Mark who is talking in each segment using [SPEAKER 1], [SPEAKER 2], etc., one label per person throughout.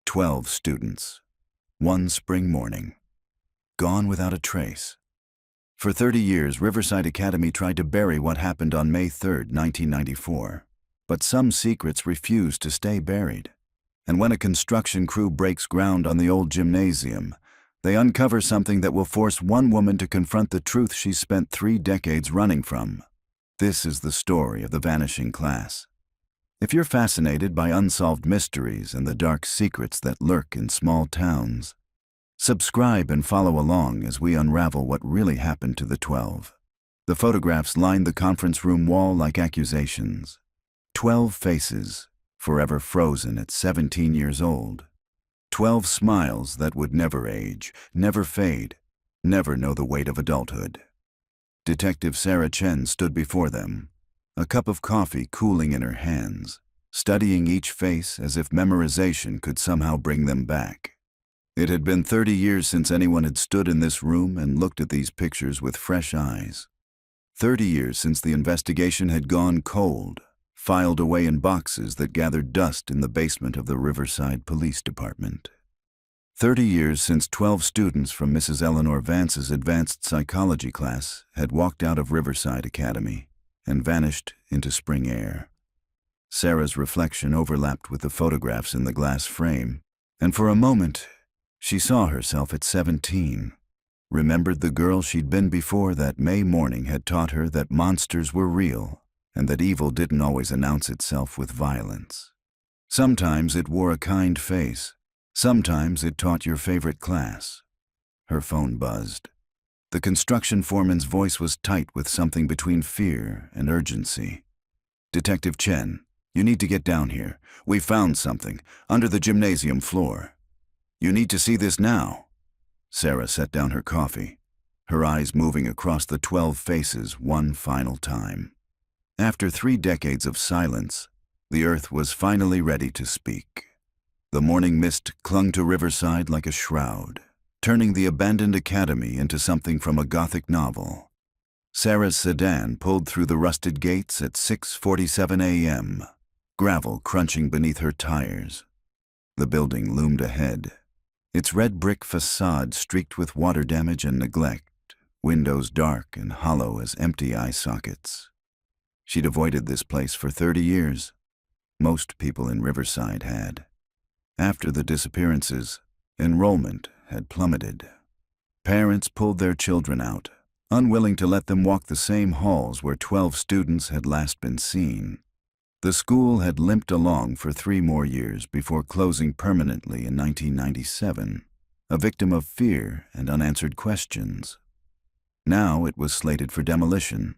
[SPEAKER 1] 12 students. One spring morning. Gone without a trace. For 30 years, Riverside Academy tried to bury what happened on May 3, 1994. But some secrets refused to stay buried. And when a construction crew breaks ground on the old gymnasium, they uncover something that will force one woman to confront the truth she spent 3 decades running from. This is the story of the vanishing class. If you're fascinated by unsolved mysteries and the dark secrets that lurk in small towns, subscribe and follow along as we unravel what really happened to the 12. The photographs lined the conference room wall like accusations. 12 faces, forever frozen at 17 years old. 12 smiles that would never age, never fade, never know the weight of adulthood. Detective Sarah Chen stood before them, a cup of coffee cooling in her hands, studying each face as if memorization could somehow bring them back. It had been 30 years since anyone had stood in this room and looked at these pictures with fresh eyes. 30 years since the investigation had gone cold, filed away in boxes that gathered dust in the basement of the Riverside Police Department. 30 years since 12 students from Mrs. Eleanor Vance's advanced psychology class had walked out of Riverside Academy and vanished into spring air. Sarah's reflection overlapped with the photographs in the glass frame, and for a moment, she saw herself at 17, remembered the girl she'd been before that May morning had taught her that monsters were real and that evil didn't always announce itself with violence. Sometimes it wore a kind face, sometimes it taught your favorite class. Her phone buzzed. The construction foreman's voice was tight with something between fear and urgency. "Detective Chen, you need to get down here. We found something under the gymnasium floor. You need to see this now." Sarah set down her coffee, her eyes moving across the 12 faces one final time. After 3 decades of silence, the earth was finally ready to speak. The morning mist clung to Riverside like a shroud, turning the abandoned academy into something from a Gothic novel. Sarah's sedan pulled through the rusted gates at 6:47 a.m., gravel crunching beneath her tires. The building loomed ahead, its red brick facade streaked with water damage and neglect, windows dark and hollow as empty eye sockets. She'd avoided this place for 30 years. Most people in Riverside had. After the disappearances, enrollment had plummeted. Parents pulled their children out, unwilling to let them walk the same halls where 12 students had last been seen. The school had limped along for 3 more years before closing permanently in 1997, a victim of fear and unanswered questions. Now it was slated for demolition.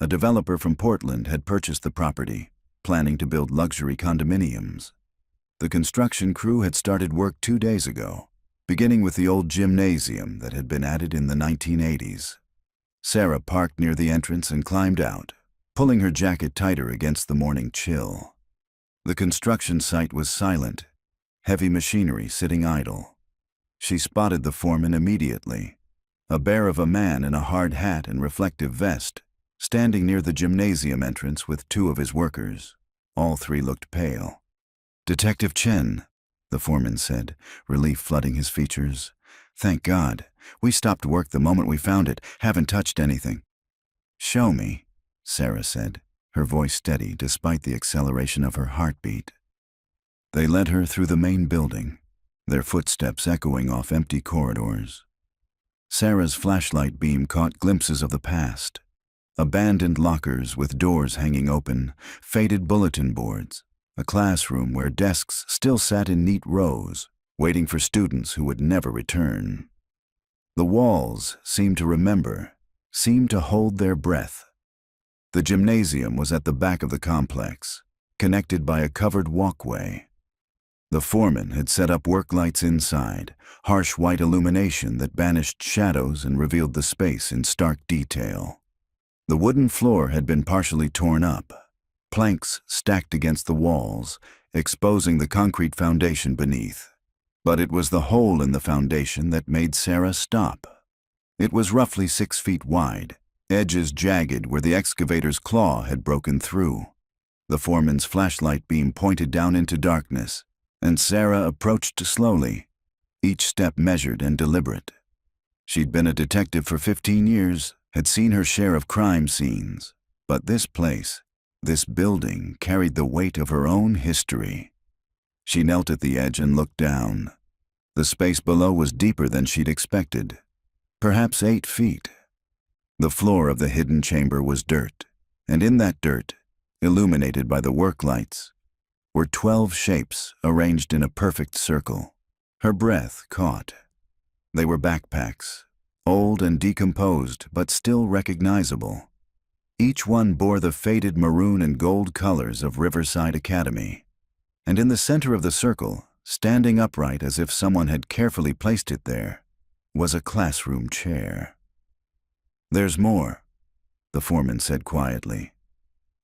[SPEAKER 1] A developer from Portland had purchased the property, planning to build luxury condominiums. The construction crew had started work 2 days ago, beginning with the old gymnasium that had been added in the 1980s. Sarah parked near the entrance and climbed out, pulling her jacket tighter against the morning chill. The construction site was silent, heavy machinery sitting idle. She spotted the foreman immediately, a bear of a man in a hard hat and reflective vest, standing near the gymnasium entrance with 2 of his workers. All 3 looked pale. "Detective Chen," the foreman said, relief flooding his features. "Thank God. We stopped work the moment we found it. Haven't touched anything." "Show me," Sarah said, her voice steady despite the acceleration of her heartbeat. They led her through the main building, their footsteps echoing off empty corridors. Sarah's flashlight beam caught glimpses of the past. Abandoned lockers with doors hanging open, faded bulletin boards, a classroom where desks still sat in neat rows, waiting for students who would never return. The walls seemed to remember, seemed to hold their breath. The gymnasium was at the back of the complex, connected by a covered walkway. The foreman had set up work lights inside, harsh white illumination that banished shadows and revealed the space in stark detail. The wooden floor had been partially torn up, planks stacked against the walls, exposing the concrete foundation beneath. But it was the hole in the foundation that made Sarah stop. It was roughly 6 feet wide, edges jagged where the excavator's claw had broken through. The foreman's flashlight beam pointed down into darkness, And Sarah approached slowly, each step measured and deliberate. She'd been a detective for 15 years, had seen her share of crime scenes, but this place, this building, carried the weight of her own history. She knelt at the edge and looked down. The space below was deeper than she'd expected, perhaps 8 feet. The floor of the hidden chamber was dirt, and in that dirt, illuminated by the work lights, were 12 shapes arranged in a perfect circle. Her breath caught. They were backpacks, old and decomposed, but still recognizable. Each one bore the faded maroon and gold colors of Riverside Academy. And in the center of the circle, standing upright as if someone had carefully placed it there, was a classroom chair. "There's more," the foreman said quietly.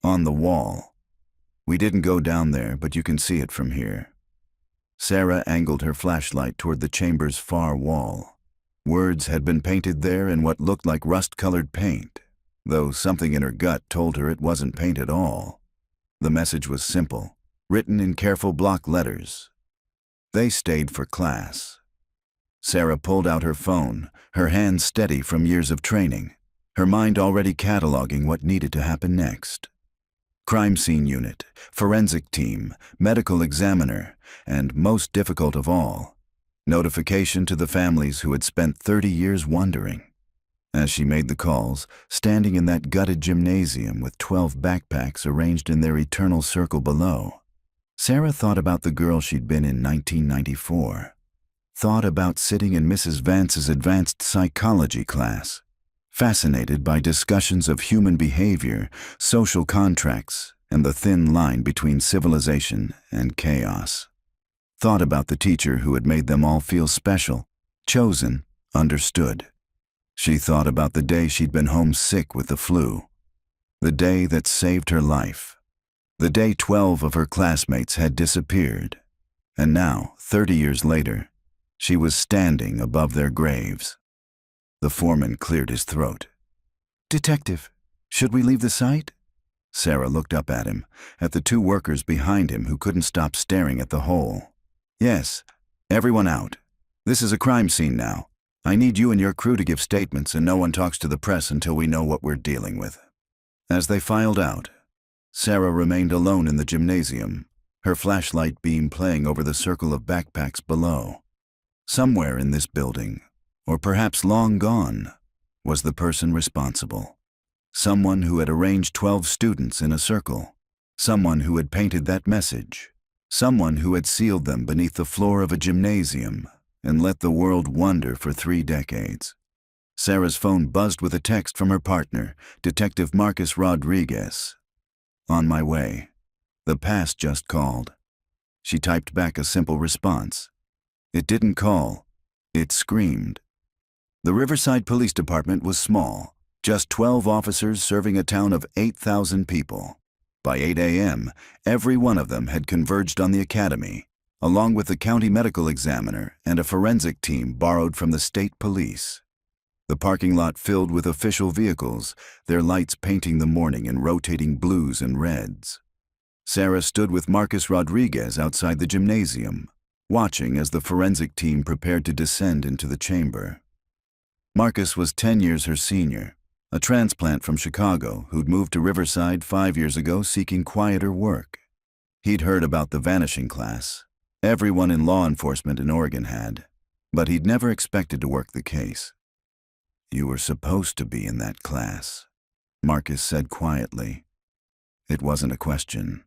[SPEAKER 1] "On the wall. We didn't go down there, but you can see it from here." Sarah angled her flashlight toward the chamber's far wall. Words had been painted there in what looked like rust-colored paint, though something in her gut told her it wasn't paint at all. The message was simple, written in careful block letters. They stayed for class. Sarah pulled out her phone, her hands steady from years of training, her mind already cataloging what needed to happen next. Crime scene unit, forensic team, medical examiner, and most difficult of all, notification to the families who had spent 30 years wondering. As she made the calls, standing in that gutted gymnasium with 12 backpacks arranged in their eternal circle below, Sarah thought about the girl she'd been in 1994. Thought about sitting in Mrs. Vance's advanced psychology class, fascinated by discussions of human behavior, social contracts, and the thin line between civilization and chaos. Thought about the teacher who had made them all feel special, chosen, understood. She thought about the day she'd been home sick with the flu, the day that saved her life, the day 12 of her classmates had disappeared, and now, 30 years later, she was standing above their graves. The foreman cleared his throat. "Detective, should we leave the site?" Sarah looked up at him, at the 2 workers behind him who couldn't stop staring at the hole. "Yes, everyone out. This is a crime scene now. I need you and your crew to give statements, and no one talks to the press until we know what we're dealing with." As they filed out, Sarah remained alone in the gymnasium, her flashlight beam playing over the circle of backpacks below. Somewhere in this building, or perhaps long gone, was the person responsible. Someone who had arranged 12 students in a circle. Someone who had painted that message. Someone who had sealed them beneath the floor of a gymnasium and let the world wonder for 3 decades. Sarah's phone buzzed with a text from her partner, Detective Marcus Rodriguez. "On my way. The past just called." She typed back a simple response. It didn't call. It screamed. The Riverside Police Department was small, just 12 officers serving a town of 8,000 people. By 8 a.m., every one of them had converged on the academy, along with the county medical examiner and a forensic team borrowed from the state police. The parking lot filled with official vehicles, their lights painting the morning in rotating blues and reds. Sarah stood with Marcus Rodriguez outside the gymnasium, watching as the forensic team prepared to descend into the chamber. Marcus was 10 years her senior, a transplant from Chicago who'd moved to Riverside 5 years ago seeking quieter work. He'd heard about the vanishing class. Everyone in law enforcement in Oregon had, but he'd never expected to work the case. "You were supposed to be in that class," Marcus said quietly. It wasn't a question.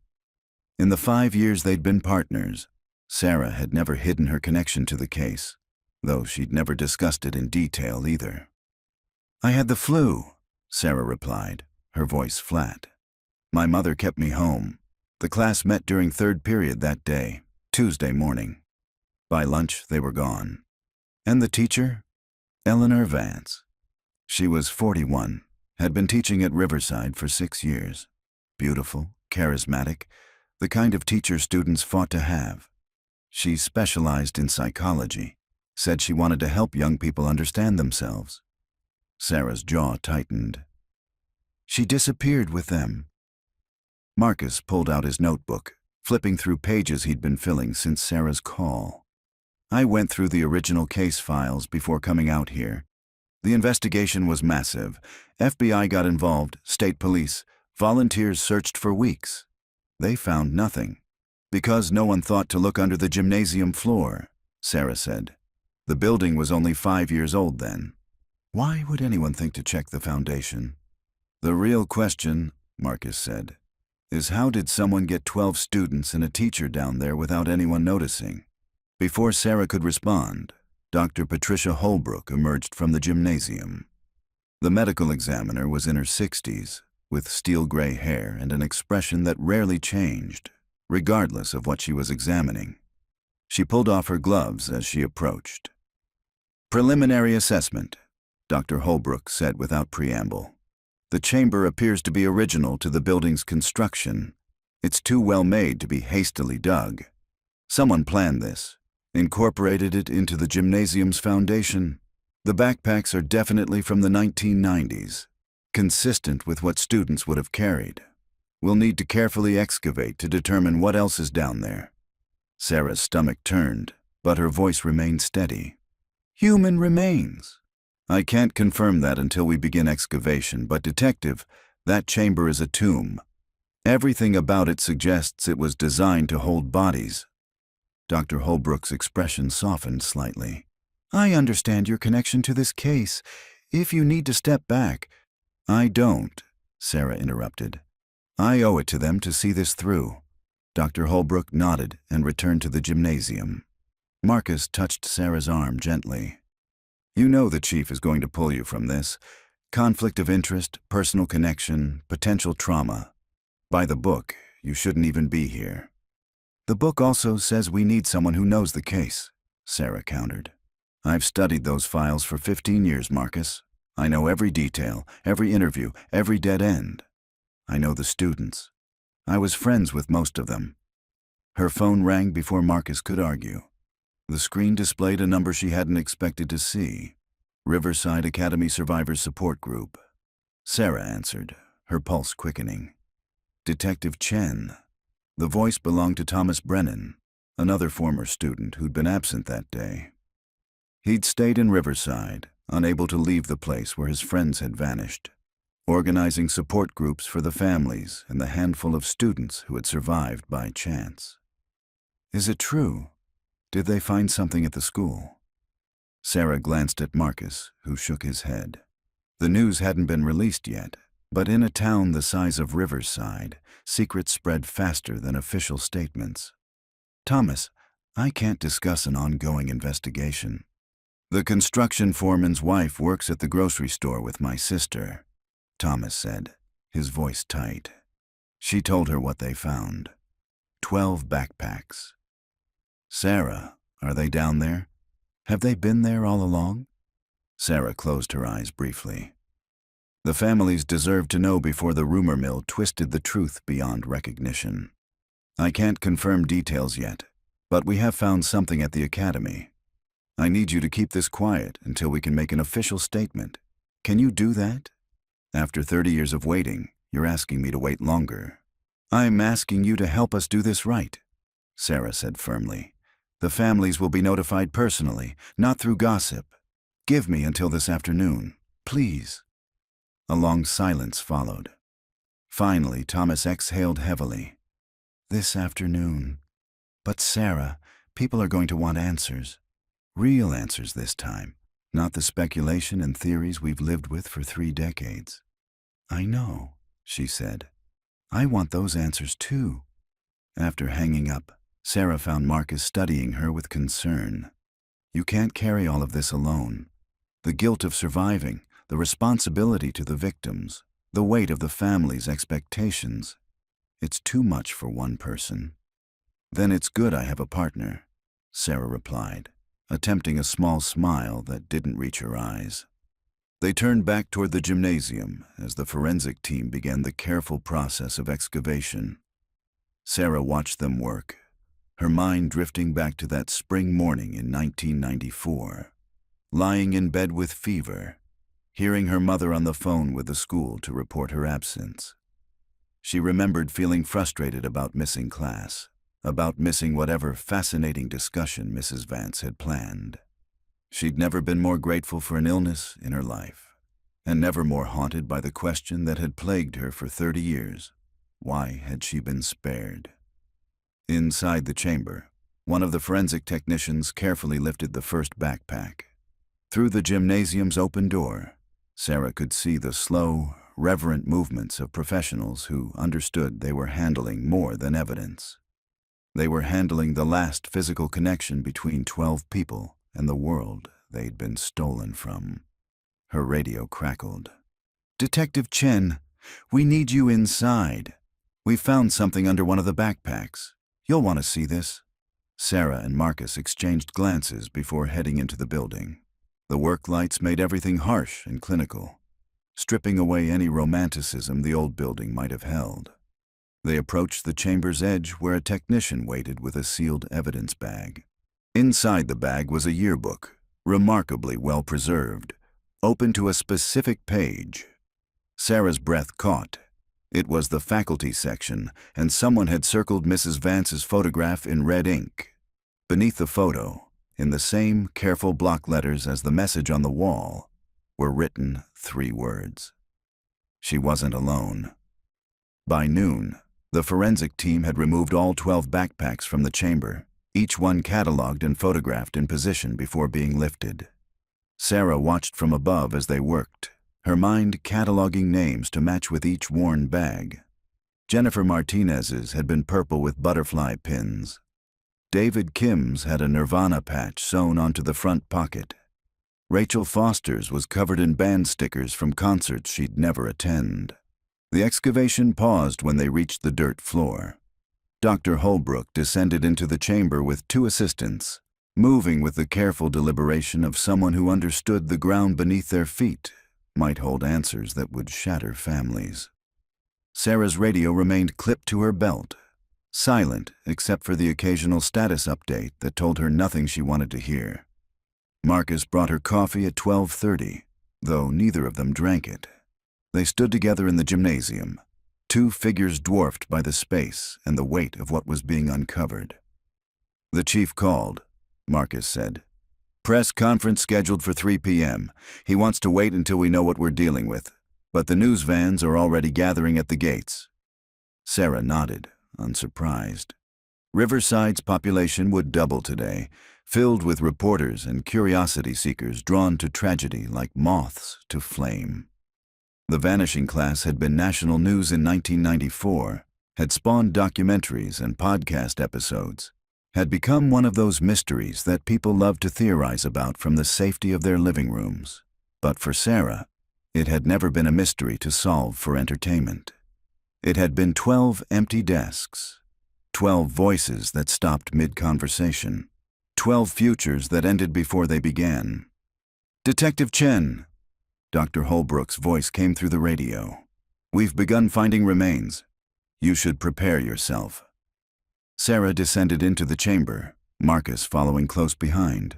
[SPEAKER 1] In the 5 years they'd been partners, Sarah had never hidden her connection to the case, though she'd never discussed it in detail either. "I had the flu," Sarah replied, her voice flat. "My mother kept me home. The class met during 3rd period that day, Tuesday morning. By lunch, they were gone. And the teacher? Eleanor Vance. She was 41, had been teaching at Riverside for 6 years. Beautiful, charismatic, the kind of teacher students fought to have. She specialized in psychology, said she wanted to help young people understand themselves. Sarah's jaw tightened. "She disappeared with them." Marcus pulled out his notebook, flipping through pages he'd been filling since Sarah's call. I went through the original case files before coming out here. The investigation was massive. FBI got involved, state police, volunteers searched for weeks. They found nothing. Because no one thought to look under the gymnasium floor, Sarah said. The building was only 5 years old then. Why would anyone think to check the foundation? The real question, Marcus said, is how did someone get 12 students and a teacher down there without anyone noticing? Before Sarah could respond, Dr. Patricia Holbrook emerged from the gymnasium. The medical examiner was in her 60s, with steel-gray hair and an expression that rarely changed, regardless of what she was examining. She pulled off her gloves as she approached. Preliminary assessment, Dr. Holbrook said without preamble. The chamber appears to be original to the building's construction. It's too well made to be hastily dug. Someone planned this, incorporated it into the gymnasium's foundation. The backpacks are definitely from the 1990s, consistent with what students would have carried. We'll need to carefully excavate to determine what else is down there. Sarah's stomach turned, but her voice remained steady. Human remains. I can't confirm that until we begin excavation, but detective, that chamber is a tomb. Everything about it suggests it was designed to hold bodies. Dr. Holbrook's expression softened slightly. I understand your connection to this case. If you need to step back. I don't, Sarah interrupted. I owe it to them to see this through. Dr. Holbrook nodded and returned to the gymnasium. Marcus touched Sarah's arm gently. You know the chief is going to pull you from this. Conflict of interest, personal connection, potential trauma. By the book, you shouldn't even be here. The book also says we need someone who knows the case, Sarah countered. I've studied those files for 15 years, Marcus. I know every detail, every interview, every dead end. I know the students. I was friends with most of them. Her phone rang before Marcus could argue. The screen displayed a number she hadn't expected to see. Riverside Academy Survivors Support Group. Sarah answered, her pulse quickening. Detective Chen. The voice belonged to Thomas Brennan, another former student who'd been absent that day. He'd stayed in Riverside, unable to leave the place where his friends had vanished, organizing support groups for the families and the handful of students who had survived by chance. Is it true? Did they find something at the school? Sarah glanced at Marcus, who shook his head. The news hadn't been released yet, but in a town the size of Riverside, secrets spread faster than official statements. Thomas, I can't discuss an ongoing investigation. The construction foreman's wife works at the grocery store with my sister, Thomas said, his voice tight. She told her what they found. 12 backpacks. Sarah, are they down there? Have they been there all along? Sarah closed her eyes briefly. The families deserved to know before the rumor mill twisted the truth beyond recognition. I can't confirm details yet, but we have found something at the academy. I need you to keep this quiet until we can make an official statement. Can you do that? After 30 years of waiting, you're asking me to wait longer. I'm asking you to help us do this right, Sarah said firmly. The families will be notified personally, not through gossip. Give me until this afternoon, please. A long silence followed. Finally, Thomas exhaled heavily. This afternoon. But Sarah, people are going to want answers. Real answers this time, not the speculation and theories we've lived with for 3 decades. I know, she said. I want those answers too. After hanging up, Sarah found Marcus studying her with concern. You can't carry all of this alone. The guilt of surviving, the responsibility to the victims, the weight of the family's expectations. It's too much for one person. Then it's good I have a partner, Sarah replied, attempting a small smile that didn't reach her eyes. They turned back toward the gymnasium as the forensic team began the careful process of excavation. Sarah watched them work, her mind drifting back to that spring morning in 1994, lying in bed with fever, hearing her mother on the phone with the school to report her absence. She remembered feeling frustrated about missing class, about missing whatever fascinating discussion Mrs. Vance had planned. She'd never been more grateful for an illness in her life, and never more haunted by the question that had plagued her for 30 years. Why had she been spared? Inside the chamber, one of the forensic technicians carefully lifted the first backpack. Through the gymnasium's open door, Sarah could see the slow, reverent movements of professionals who understood they were handling more than evidence. They were handling the last physical connection between 12 people and the world they'd been stolen from. Her radio crackled. "Detective Chen, we need you inside. We found something under one of the backpacks. You'll want to see this." Sarah and Marcus exchanged glances before heading into the building. The work lights made everything harsh and clinical, stripping away any romanticism the old building might have held. They approached the chamber's edge where a technician waited with a sealed evidence bag. Inside the bag was a yearbook, remarkably well preserved, open to a specific page. Sarah's breath caught. It was the faculty section, and someone had circled Mrs. Vance's photograph in red ink. Beneath the photo, in the same careful block letters as the message on the wall, were written 3 words. She wasn't alone. By noon, the forensic team had removed all 12 backpacks from the chamber, each one cataloged and photographed in position before being lifted. Sarah watched from above as they worked, her mind cataloging names to match with each worn bag. Jennifer Martinez's had been purple with butterfly pins. David Kim's had a Nirvana patch sewn onto the front pocket. Rachel Foster's was covered in band stickers from concerts she'd never attend. The excavation paused when they reached the dirt floor. Dr. Holbrook descended into the chamber with 2 assistants, moving with the careful deliberation of someone who understood the ground beneath their feet might hold answers that would shatter families. Sarah's radio remained clipped to her belt, silent except for the occasional status update that told her nothing she wanted to hear. Marcus brought her coffee at 12:30, though neither of them drank it. They stood together in the gymnasium, 2 figures dwarfed by the space and the weight of what was being uncovered. "The chief called," Marcus said. "Press conference scheduled for 3 p.m. He wants to wait until we know what we're dealing with, but the news vans are already gathering at the gates." Sarah nodded, unsurprised. Riverside's population would double today, filled with reporters and curiosity seekers drawn to tragedy like moths to flame. The Vanishing Class had been national news in 1994, had spawned documentaries and podcast episodes, had become one of those mysteries that people love to theorize about from the safety of their living rooms. But for Sarah, it had never been a mystery to solve for entertainment. It had been 12 empty desks, 12 voices that stopped mid-conversation, 12 futures that ended before they began. "Detective Chen," Dr. Holbrook's voice came through the radio. "We've begun finding remains. You should prepare yourself." Sarah descended into the chamber, Marcus following close behind.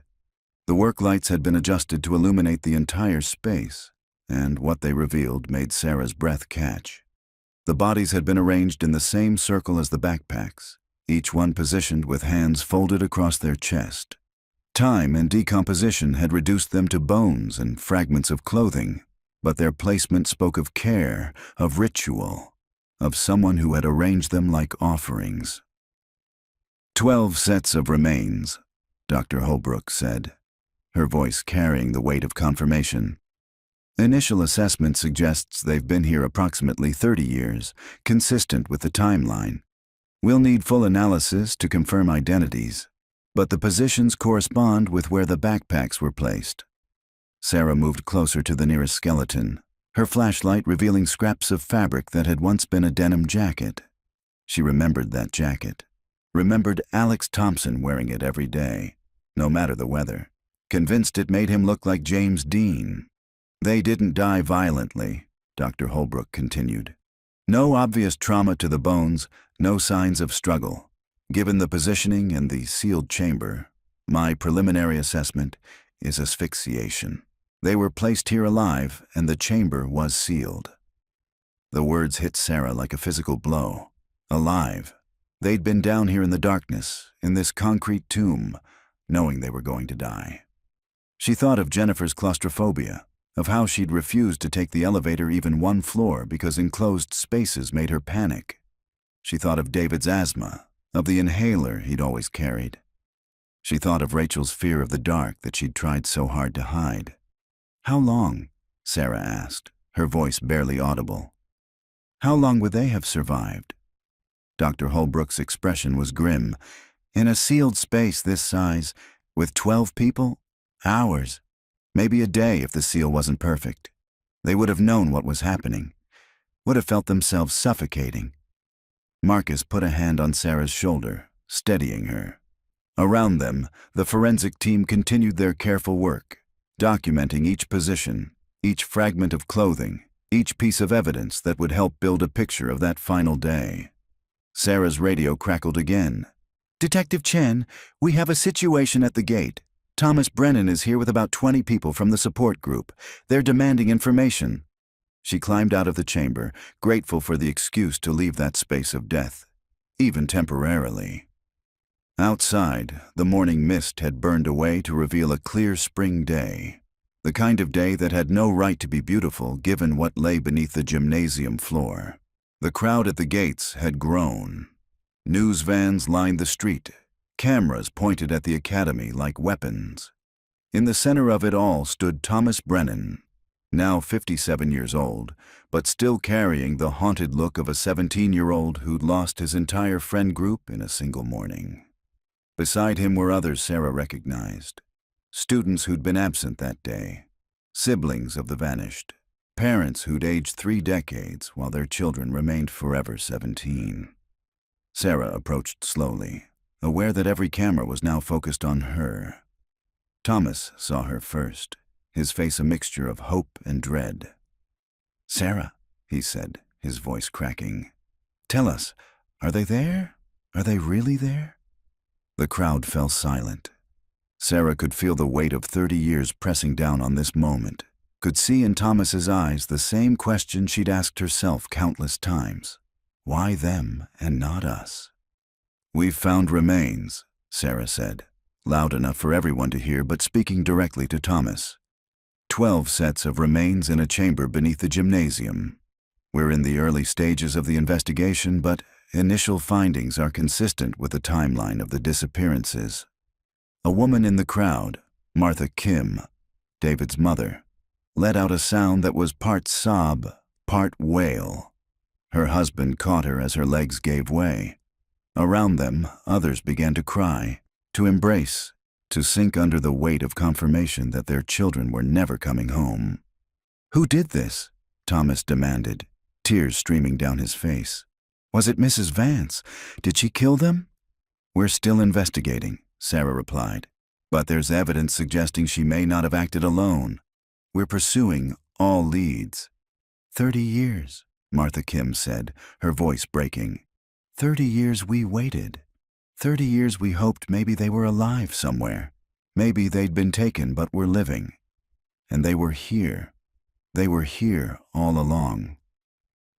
[SPEAKER 1] The work lights had been adjusted to illuminate the entire space, and what they revealed made Sarah's breath catch. The bodies had been arranged in the same circle as the backpacks, each one positioned with hands folded across their chest. Time and decomposition had reduced them to bones and fragments of clothing, but their placement spoke of care, of ritual, of someone who had arranged them like offerings. 12 sets of remains, Dr. Holbrook said, her voice carrying the weight of confirmation. Initial assessment suggests they've been here approximately 30 years, consistent with the timeline. We'll need full analysis to confirm identities, but the positions correspond with where the backpacks were placed. Sarah moved closer to the nearest skeleton, her flashlight revealing scraps of fabric that had once been a denim jacket. She remembered that jacket, remembered Alex Thompson wearing it every day, no matter the weather, convinced it made him look like James Dean. "They didn't die violently," Dr. Holbrook continued. "No obvious trauma to the bones, no signs of struggle. Given the positioning and the sealed chamber, my preliminary assessment is asphyxiation. They were placed here alive, and the chamber was sealed." The words hit Sarah like a physical blow. Alive, They'd been down here in the darkness, in this concrete tomb, knowing they were going to die. She thought of Jennifer's claustrophobia, of how she'd refused to take the elevator even one floor because enclosed spaces made her panic. She thought of David's asthma, of the inhaler he'd always carried. She thought of Rachel's fear of the dark that she'd tried so hard to hide. "How long?" Sarah asked, her voice barely audible. "How long would they have survived?" Dr. Holbrook's expression was grim. "In a sealed space this size, with 12 people? Hours. Maybe a day if the seal wasn't perfect. They would have known what was happening, would have felt themselves suffocating." Marcus put a hand on Sarah's shoulder, steadying her. Around them, the forensic team continued their careful work, documenting each position, each fragment of clothing, each piece of evidence that would help build a picture of that final day. Sarah's radio crackled again. "Detective Chen, we have a situation at the gate. Thomas Brennan is here with about 20 people from the support group. They're demanding information." She climbed out of the chamber, grateful for the excuse to leave that space of death, even temporarily. Outside, the morning mist had burned away to reveal a clear spring day, the kind of day that had no right to be beautiful given what lay beneath the gymnasium floor. The crowd at the gates had grown. News vans lined the street, cameras pointed at the academy like weapons. In the center of it all stood Thomas Brennan, now 57 years old, but still carrying the haunted look of a 17-year-old who'd lost his entire friend group in a single morning. Beside him were others Sarah recognized, students who'd been absent that day, siblings of the vanished, parents who'd aged 3 decades while their children remained forever 17. Sarah approached slowly, aware that every camera was now focused on her. Thomas saw her first, his face a mixture of hope and dread. "Sarah," he said, his voice cracking. "Tell us, are they there? Are they really there?" The crowd fell silent. Sarah could feel the weight of 30 years pressing down on this moment, could see in Thomas's eyes the same question she'd asked herself countless times. Why them and not us? "We've found remains," Sarah said, loud enough for everyone to hear but speaking directly to Thomas. 12 sets of remains in a chamber beneath the gymnasium. We're in the early stages of the investigation, but initial findings are consistent with the timeline of the disappearances. A woman in the crowd, Martha Kim, David's mother, let out a sound that was part sob, part wail. Her husband caught her as her legs gave way. Around them, others began to cry, to embrace, to sink under the weight of confirmation that their children were never coming home. "Who did this?" Thomas demanded, tears streaming down his face. "Was it Mrs. Vance? Did she kill them?" "We're still investigating," Sarah replied, "but there's evidence suggesting she may not have acted alone. We're pursuing all leads." 30 years, Martha Kim said, her voice breaking. 30 years we waited. 30 years we hoped maybe they were alive somewhere. Maybe they'd been taken but were living. And they were here. They were here all along.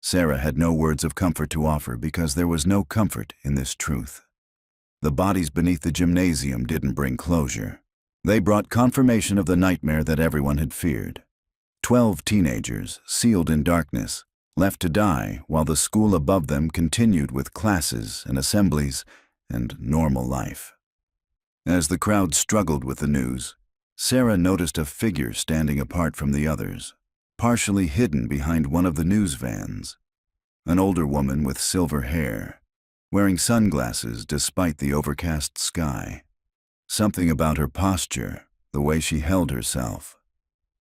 [SPEAKER 1] Sarah had no words of comfort to offer because there was no comfort in this truth. The bodies beneath the gymnasium didn't bring closure. They brought confirmation of the nightmare that everyone had feared. 12 teenagers, sealed in darkness, left to die while the school above them continued with classes and assemblies and normal life. As the crowd struggled with the news, Sarah noticed a figure standing apart from the others, partially hidden behind one of the news vans. An older woman with silver hair, wearing sunglasses despite the overcast sky. Something about her posture, the way she held herself,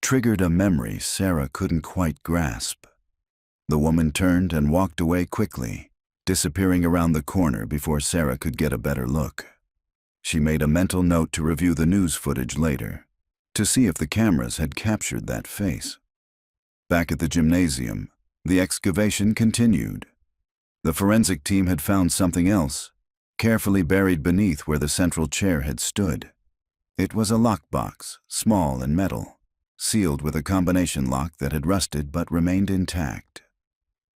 [SPEAKER 1] triggered a memory Sarah couldn't quite grasp. The woman turned and walked away quickly, disappearing around the corner before Sarah could get a better look. She made a mental note to review the news footage later, to see if the cameras had captured that face. Back at the gymnasium, the excavation continued. The forensic team had found something else, carefully buried beneath where the central chair had stood. It was a lockbox, small and metal, sealed with a combination lock that had rusted but remained intact.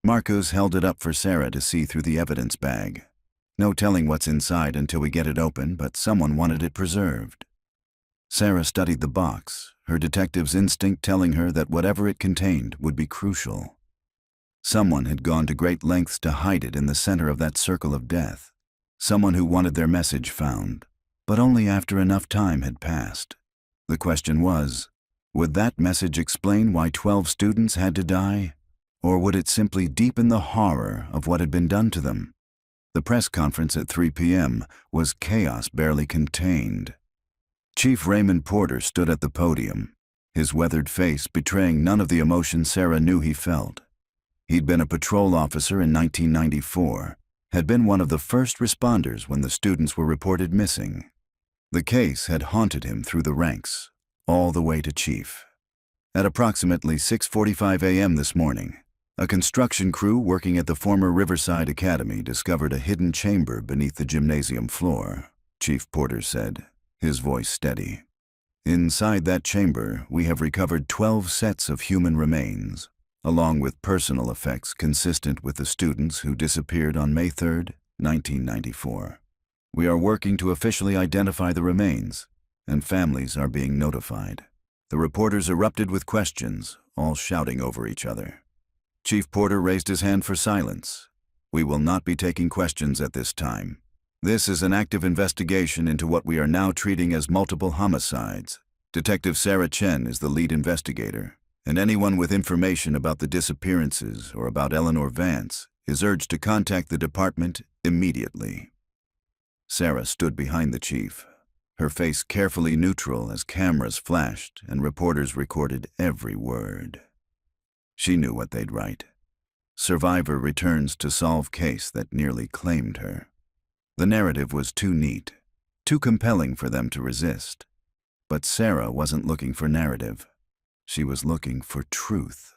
[SPEAKER 1] Marcos held it up for Sarah to see through the evidence bag. No telling what's inside until we get it open, but someone wanted it preserved. Sarah studied the box, her detective's instinct telling her that whatever it contained would be crucial. Someone had gone to great lengths to hide it in the center of that circle of death. Someone who wanted their message found, but only after enough time had passed. The question was, would that message explain why 12 students had to die, or would it simply deepen the horror of what had been done to them? The press conference at 3 p.m. was chaos barely contained. Chief Raymond Porter stood at the podium, his weathered face betraying none of the emotion Sarah knew he felt. He'd been a patrol officer in 1994, had been one of the first responders when the students were reported missing. The case had haunted him through the ranks, all the way to chief. At approximately 6:45 a.m. this morning, a construction crew working at the former Riverside Academy discovered a hidden chamber beneath the gymnasium floor, Chief Porter said, his voice steady. Inside that chamber, we have recovered 12 sets of human remains, along with personal effects consistent with the students who disappeared on May 3, 1994. We are working to officially identify the remains, and families are being notified. The reporters erupted with questions, all shouting over each other. Chief Porter raised his hand for silence. We will not be taking questions at this time. This is an active investigation into what we are now treating as multiple homicides. Detective Sarah Chen is the lead investigator, and anyone with information about the disappearances or about Eleanor Vance is urged to contact the department immediately. Sarah stood behind the chief, her face carefully neutral as cameras flashed and reporters recorded every word. She knew what they'd write. Survivor returns to solve case that nearly claimed her. The narrative was too neat, too compelling for them to resist. But Sarah wasn't looking for narrative. She was looking for truth.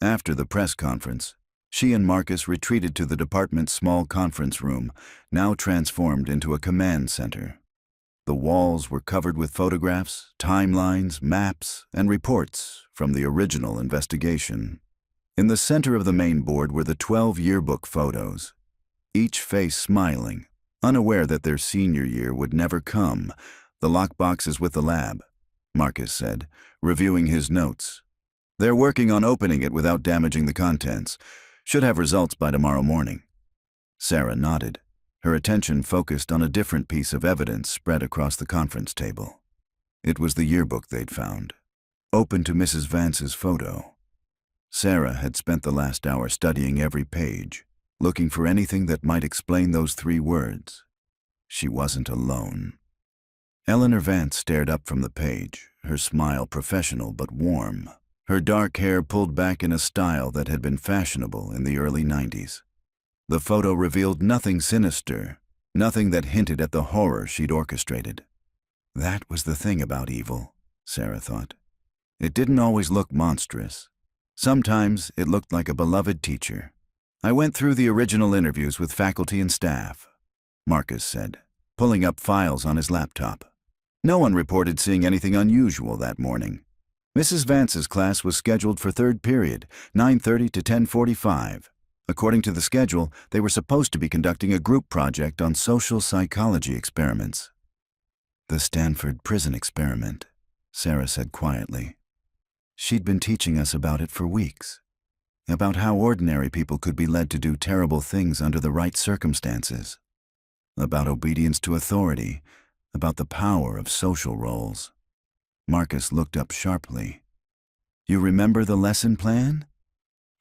[SPEAKER 1] After the press conference, she and Marcus retreated to the department's small conference room, now transformed into a command center. The walls were covered with photographs, timelines, maps, and reports from the original investigation. In the center of the main board were the 12 yearbook photos, each face smiling, unaware that their senior year would never come. The lockbox is with the lab, Marcus said, reviewing his notes. They're working on opening it without damaging the contents. Should have results by tomorrow morning. Sarah nodded, her attention focused on a different piece of evidence spread across the conference table. It was the yearbook they'd found, open to Mrs. Vance's photo. Sarah had spent the last hour studying every page, looking for anything that might explain those 3 words. She wasn't alone. Eleanor Vance stared up from the page, her smile professional but warm, her dark hair pulled back in a style that had been fashionable in the early 90s. The photo revealed nothing sinister, nothing that hinted at the horror she'd orchestrated. That was the thing about evil, Sarah thought. It didn't always look monstrous. Sometimes it looked like a beloved teacher. I went through the original interviews with faculty and staff, Marcus said, pulling up files on his laptop. No one reported seeing anything unusual that morning. Mrs. Vance's class was scheduled for 3rd period, 9:30 to 10:45. According to the schedule, they were supposed to be conducting a group project on social psychology experiments. The Stanford prison experiment, Sarah said quietly. She'd been teaching us about it for weeks, about how ordinary people could be led to do terrible things under the right circumstances, about obedience to authority, about the power of social roles. Marcus looked up sharply. You remember the lesson plan?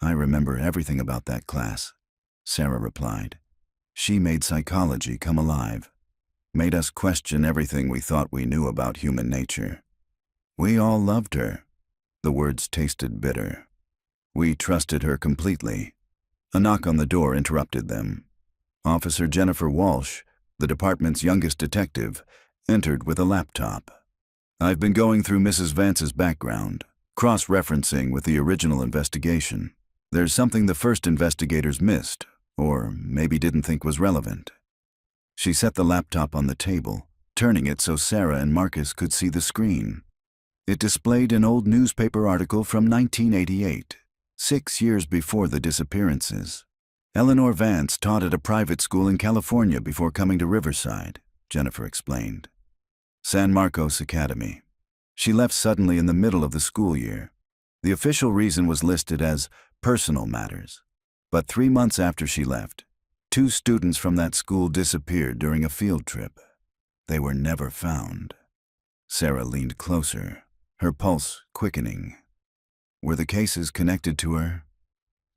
[SPEAKER 1] I remember everything about that class, Sarah replied. She made psychology come alive, made us question everything we thought we knew about human nature. We all loved her. The words tasted bitter. We trusted her completely. A knock on the door interrupted them. Officer Jennifer Walsh, the department's youngest detective, entered with a laptop. I've been going through Mrs. Vance's background, cross-referencing with the original investigation. There's something the first investigators missed, or maybe didn't think was relevant. She set the laptop on the table, turning it so Sarah and Marcus could see the screen. It displayed an old newspaper article from 1988, 6 years before the disappearances. Eleanor Vance taught at a private school in California before coming to Riverside, Jennifer explained. San Marcos Academy. She left suddenly in the middle of the school year. The official reason was listed as personal matters. But 3 months after she left, 2 students from that school disappeared during a field trip. They were never found. Sarah leaned closer, her pulse quickening. Were the cases connected to her?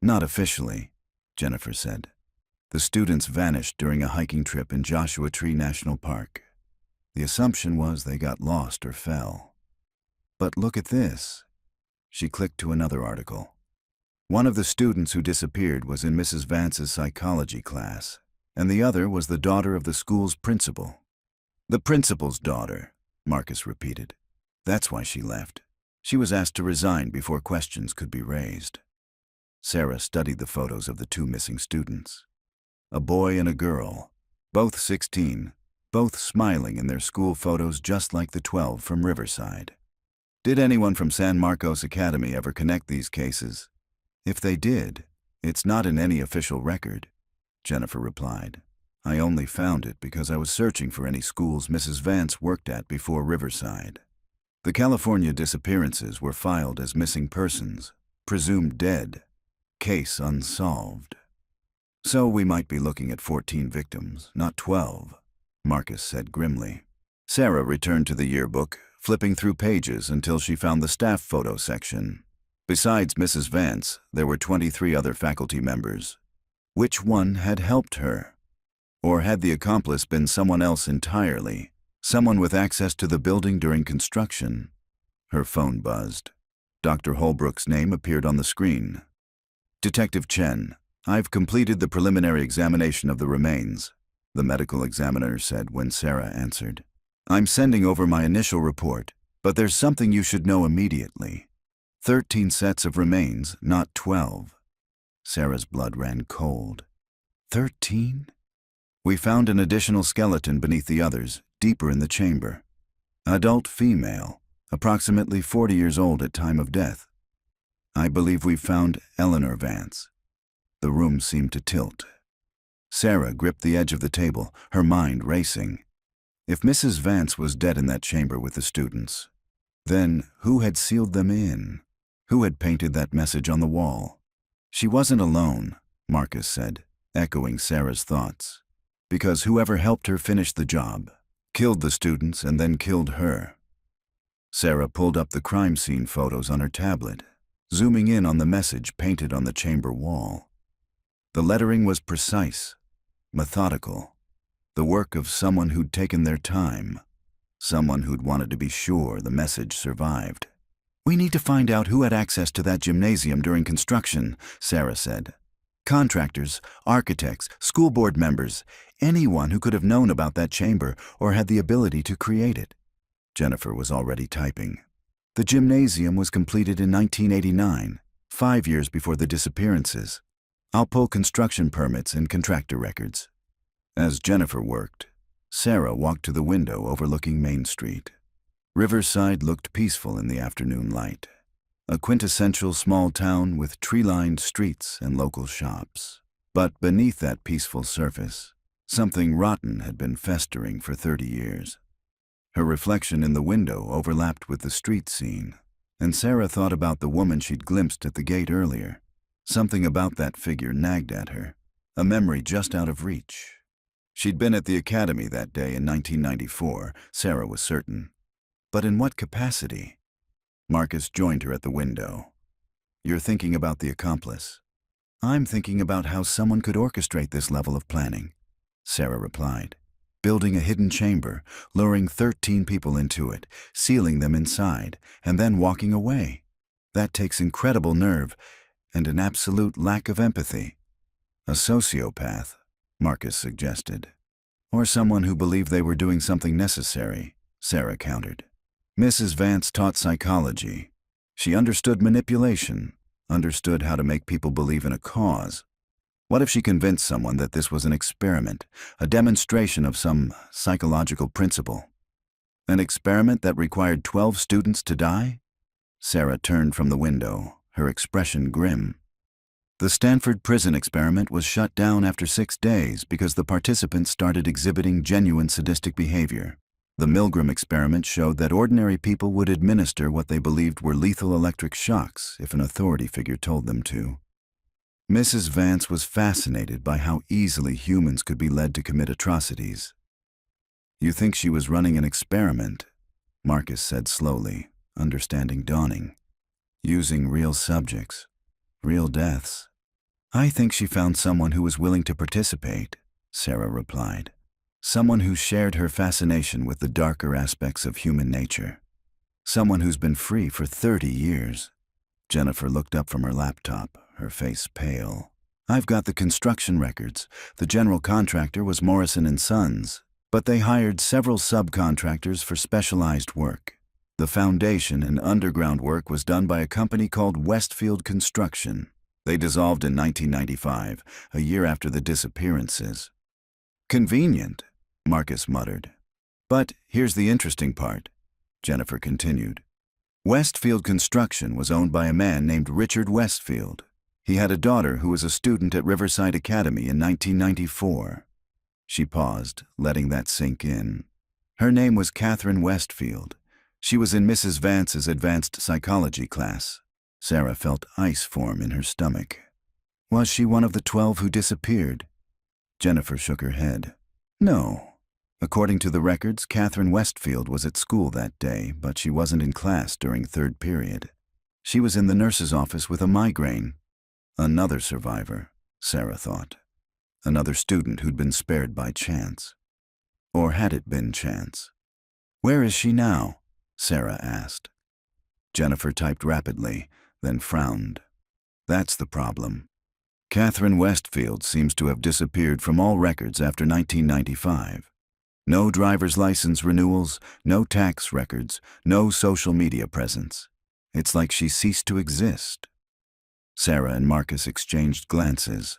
[SPEAKER 1] Not officially, Jennifer said. The students vanished during a hiking trip in Joshua Tree National Park. The assumption was they got lost or fell. But look at this. She clicked to another article. One of the students who disappeared was in Mrs. Vance's psychology class, and the other was the daughter of the school's principal. The principal's daughter, Marcus repeated. That's why she left. She was asked to resign before questions could be raised. Sarah studied the photos of the 2 missing students. A boy and a girl, both 16, both smiling in their school photos just like the 12 from Riverside. Did anyone from San Marcos Academy ever connect these cases? If they did, it's not in any official record, Jennifer replied. I only found it because I was searching for any schools Mrs. Vance worked at before Riverside. The California disappearances were filed as missing persons, presumed dead, case unsolved. So we might be looking at 14 victims, not 12, Marcus said grimly. Sarah returned to the yearbook, flipping through pages until she found the staff photo section. Besides Mrs. Vance, there were 23 other faculty members. Which one had helped her? Or had the accomplice been someone else entirely? Someone with access to the building during construction? Her phone buzzed. Dr. Holbrook's name appeared on the screen. Detective Chen, I've completed the preliminary examination of the remains, the medical examiner said when Sarah answered. I'm sending over my initial report, but there's something you should know immediately. 13 sets of remains, not 12. Sarah's blood ran cold. 13? We found an additional skeleton beneath the others, deeper in the chamber. Adult female, approximately 40 years old at time of death. I believe we've found Eleanor Vance. The room seemed to tilt. Sarah gripped the edge of the table, her mind racing. If Mrs. Vance was dead in that chamber with the students, then who had sealed them in? Who had painted that message on the wall? She wasn't alone, Marcus said, echoing Sarah's thoughts. Because whoever helped her finish the job, killed the students and then killed her. Sarah pulled up the crime scene photos on her tablet, zooming in on the message painted on the chamber wall. The lettering was precise, methodical, the work of someone who'd taken their time, someone who'd wanted to be sure the message survived. We need to find out who had access to that gymnasium during construction, Sarah said. Contractors, architects, school board members, anyone who could have known about that chamber or had the ability to create it. Jennifer was already typing. The gymnasium was completed in 1989, 5 years before the disappearances. I'll pull construction permits and contractor records. As Jennifer worked, Sarah walked to the window overlooking Main Street. Riverside looked peaceful in the afternoon light. A quintessential small town with tree-lined streets and local shops. But beneath that peaceful surface, something rotten had been festering for 30 years. Her reflection in the window overlapped with the street scene, and Sarah thought about the woman she'd glimpsed at the gate earlier. Something about that figure nagged at her, a memory just out of reach. She'd been at the academy that day in 1994, Sarah was certain. But in what capacity? Marcus joined her at the window. You're thinking about the accomplice. I'm thinking about how someone could orchestrate this level of planning, Sarah replied. Building a hidden chamber, luring 13 people into it, sealing them inside, and then walking away. That takes incredible nerve and an absolute lack of empathy. A sociopath, Marcus suggested. Or someone who believed they were doing something necessary, Sarah countered. Mrs. Vance taught psychology. She understood manipulation, understood how to make people believe in a cause. What if she convinced someone that this was an experiment, a demonstration of some psychological principle? An experiment that required 12 students to die? Sarah turned from the window, her expression grim. The Stanford prison experiment was shut down after 6 days because the participants started exhibiting genuine sadistic behavior. The Milgram experiment showed that ordinary people would administer what they believed were lethal electric shocks if an authority figure told them to. Mrs. Vance was fascinated by how easily humans could be led to commit atrocities. "You think she was running an experiment," Marcus said slowly, understanding dawning. "Using real subjects, real deaths." "I think she found someone who was willing to participate," Sarah replied. "Someone who shared her fascination with the darker aspects of human nature. Someone who's been free for 30 years. Jennifer looked up from her laptop, her face pale. "I've got the construction records. The general contractor was Morrison & Sons, but they hired several subcontractors for specialized work. The foundation and underground work was done by a company called Westfield Construction. They dissolved in 1995, a year after the disappearances." "Convenient," Marcus muttered. "But here's the interesting part," Jennifer continued. "Westfield Construction was owned by a man named Richard Westfield. He had a daughter who was a student at Riverside Academy in 1994. She paused, letting that sink in. "Her name was Catherine Westfield. She was in Mrs. Vance's advanced psychology class." Sarah felt ice form in her stomach. "Was she one of the 12 who disappeared?" Jennifer shook her head. "No. According to the records, Catherine Westfield was at school that day, but she wasn't in class during 3rd period. She was in the nurse's office with a migraine." Another survivor, Sarah thought. Another student who'd been spared by chance. Or had it been chance? "Where is she now?" Sarah asked. Jennifer typed rapidly, then frowned. "That's the problem. Catherine Westfield seems to have disappeared from all records after 1995. No driver's license renewals, no tax records, no social media presence. It's like she ceased to exist." Sarah and Marcus exchanged glances.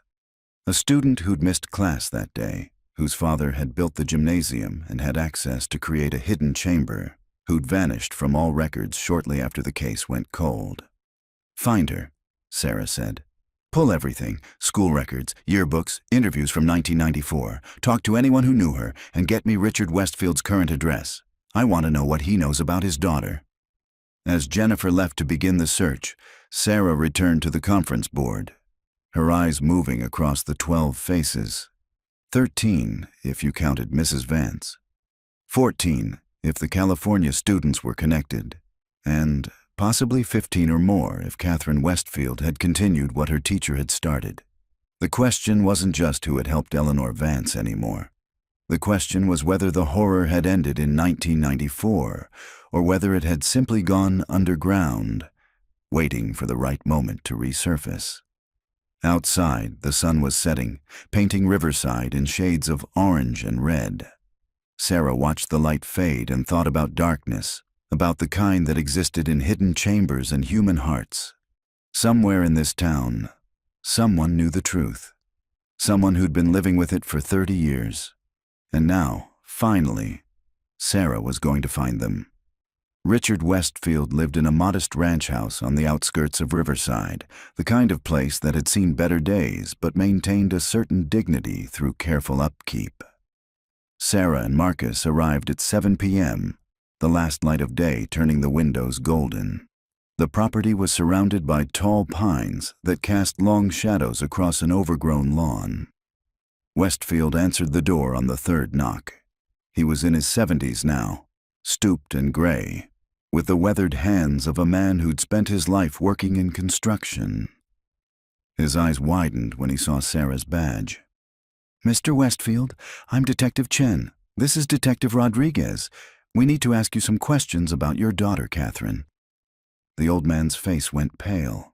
[SPEAKER 1] A student who'd missed class that day, whose father had built the gymnasium and had access to create a hidden chamber, who'd vanished from all records shortly after the case went cold. "Find her," Sarah said. "Pull everything, school records, yearbooks, interviews from 1994. Talk to anyone who knew her, and get me Richard Westfield's current address. I want to know what he knows about his daughter." As Jennifer left to begin the search, Sarah returned to the conference board, her eyes moving across the 12 faces. 13, if you counted Mrs. Vance. 14, if the California students were connected. And possibly 15 or more if Catherine Westfield had continued what her teacher had started. The question wasn't just who had helped Eleanor Vance anymore. The question was whether the horror had ended in 1994, or whether it had simply gone underground, waiting for the right moment to resurface. Outside, the sun was setting, painting Riverside in shades of orange and red. Sarah watched the light fade and thought about darkness, about the kind that existed in hidden chambers and human hearts. Somewhere in this town, someone knew the truth. Someone who'd been living with it for 30 years. And now, finally, Sarah was going to find them. Richard Westfield lived in a modest ranch house on the outskirts of Riverside, the kind of place that had seen better days but maintained a certain dignity through careful upkeep. Sarah and Marcus arrived at 7 p.m., the last light of day turning the windows golden. The property was surrounded by tall pines that cast long shadows across an overgrown lawn. Westfield answered the door on the 3rd knock. He was in his 70s now, stooped and gray, with the weathered hands of a man who'd spent his life working in construction. His eyes widened when he saw Sarah's badge. "Mr. Westfield, I'm Detective Chen. This is Detective Rodriguez. We need to ask you some questions about your daughter, Catherine." The old man's face went pale.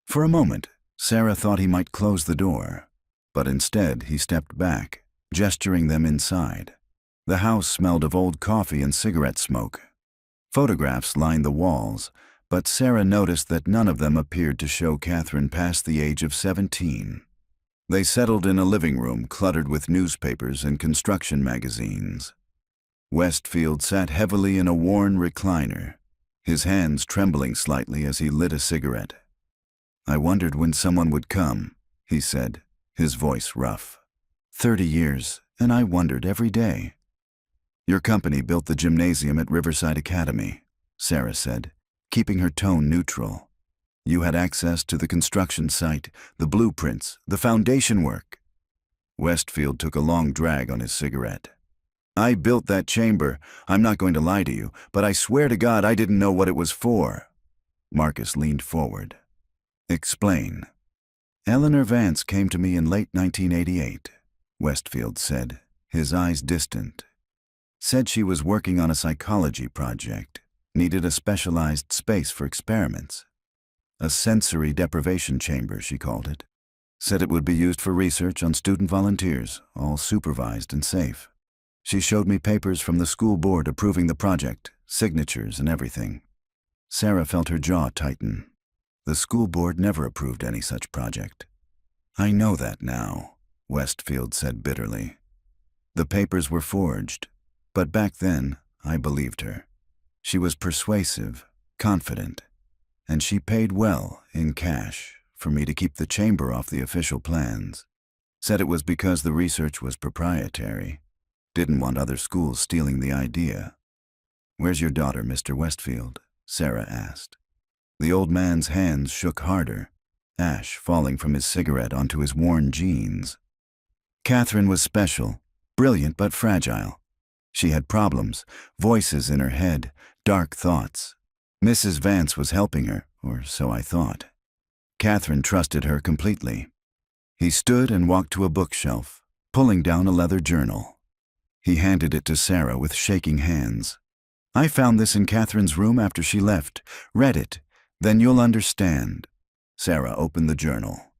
[SPEAKER 1] For a moment, Sarah thought he might close the door, but instead he stepped back, gesturing them inside. The house smelled of old coffee and cigarette smoke. Photographs lined the walls, but Sarah noticed that none of them appeared to show Catherine past the age of 17. They settled in a living room cluttered with newspapers and construction magazines. Westfield sat heavily in a worn recliner, his hands trembling slightly as he lit a cigarette. I wondered when someone would come, he said, his voice rough. 30 years, and I wondered every day. Your company built the gymnasium at Riverside Academy, Sarah said, keeping her tone neutral. You had access to the construction site, the blueprints, the foundation work. Westfield took a long drag on his cigarette. I built that chamber. I'm not going to lie to you, but I swear to God I didn't know what it was for. Marcus leaned forward. Explain. Eleanor Vance came to me in late 1988, Westfield said, his eyes distant. Said she was working on a psychology project, needed a specialized space for experiments. A sensory deprivation chamber, she called it. Said it would be used for research on student volunteers, all supervised and safe. She showed me papers from the school board approving the project, signatures and everything. Sarah felt her jaw tighten. The school board never approved any such project. I know that now, Westfield said bitterly. The papers were forged, but back then I believed her. She was persuasive, confident, and she paid well in cash for me to keep the chamber off the official plans. Said it was because the research was proprietary. Didn't want other schools stealing the idea. Where's your daughter, Mr. Westfield? Sarah asked. The old man's hands shook harder, ash falling from his cigarette onto his worn jeans. Catherine was special, brilliant but fragile. She had problems, voices in her head, dark thoughts. Mrs. Vance was helping her, or so I thought. Catherine trusted her completely. He stood and walked to a bookshelf, pulling down a leather journal. He handed it to Sarah with shaking hands. I found this in Catherine's room after she left. Read it. Then you'll understand. Sarah opened the journal.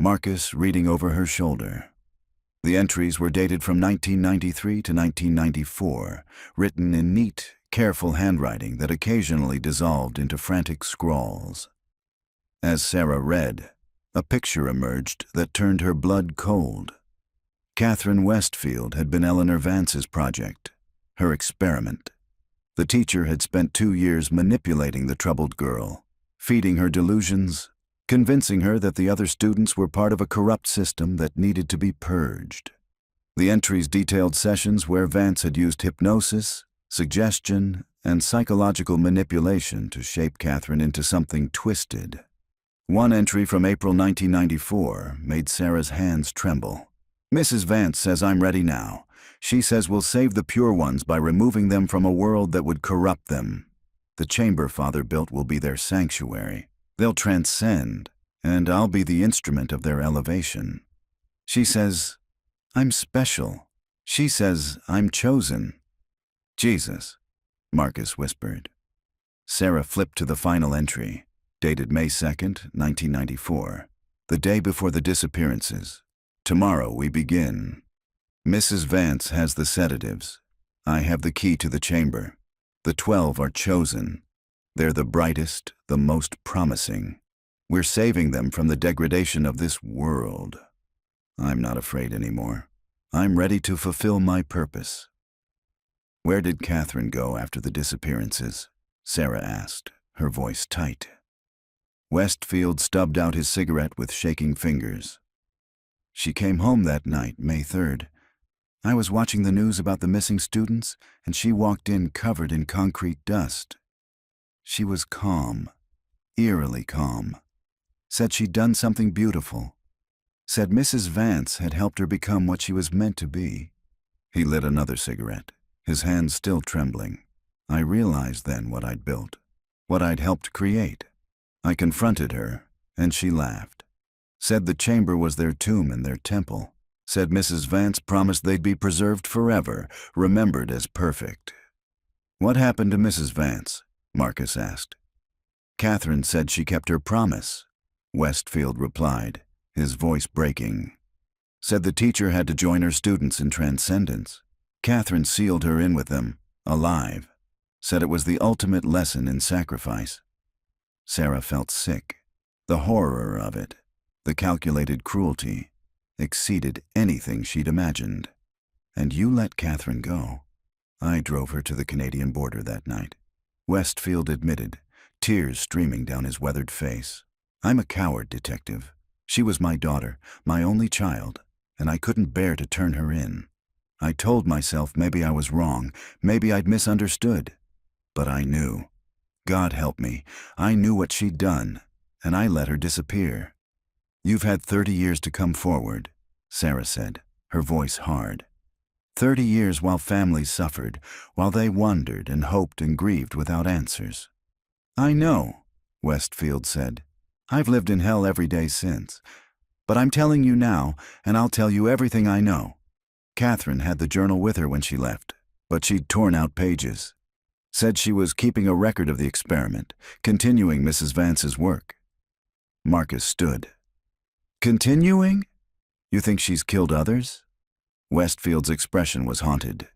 [SPEAKER 1] Marcus reading over her shoulder. The entries were dated from 1993 to 1994, written in neat, careful handwriting that occasionally dissolved into frantic scrawls. As Sarah read, a picture emerged that turned her blood cold. Catherine Westfield had been Eleanor Vance's project, her experiment. The teacher had spent 2 years manipulating the troubled girl, feeding her delusions, convincing her that the other students were part of a corrupt system that needed to be purged. The entries detailed sessions where Vance had used hypnosis, suggestion, and psychological manipulation to shape Catherine into something twisted. One entry from April 1994 made Sarah's hands tremble. Mrs. Vance says I'm ready now. She says we'll save the pure ones by removing them from a world that would corrupt them. The chamber Father built will be their sanctuary. They'll transcend, and I'll be the instrument of their elevation. She says, I'm special. She says I'm chosen. Jesus, Marcus whispered. Sarah flipped to the final entry, dated May 2nd, 1994, the day before the disappearances. Tomorrow we begin. Mrs. Vance has the sedatives. I have the key to the chamber. The 12 are chosen. They're the brightest, the most promising. We're saving them from the degradation of this world. I'm not afraid anymore. I'm ready to fulfill my purpose. Where did Catherine go after the disappearances? Sarah asked, her voice tight. Westfield stubbed out his cigarette with shaking fingers. She came home that night, May 3rd. I was watching the news about the missing students, and she walked in covered in concrete dust. She was calm, eerily calm. Said she'd done something beautiful. Said Mrs. Vance had helped her become what she was meant to be. He lit another cigarette, his hands still trembling. I realized then what I'd built, what I'd helped create. I confronted her, and she laughed. Said the chamber was their tomb and their temple. Said Mrs. Vance promised they'd be preserved forever, remembered as perfect. What happened to Mrs. Vance? Marcus asked. Catherine said she kept her promise, Westfield replied, his voice breaking. Said the teacher had to join her students in transcendence. Catherine sealed her in with them, alive. Said it was the ultimate lesson in sacrifice. Sarah felt sick. The horror of it, the calculated cruelty, exceeded anything she'd imagined. And you let Catherine go. I drove her to the Canadian border that night. Westfield admitted, tears streaming down his weathered face. I'm a coward, detective. She was my daughter, my only child, and I couldn't bear to turn her in. I told myself maybe I was wrong, maybe I'd misunderstood. But I knew. God help me, I knew what she'd done, and I let her disappear. You've had 30 years to come forward, Sarah said, her voice hard. 30 years while families suffered, while they wondered and hoped and grieved without answers. I know, Westfield said. I've lived in hell every day since. But I'm telling you now, and I'll tell you everything I know. Catherine had the journal with her when she left, but she'd torn out pages. Said she was keeping a record of the experiment, continuing Mrs. Vance's work. Marcus stood. Continuing? You think she's killed others? Westfield's expression was haunted.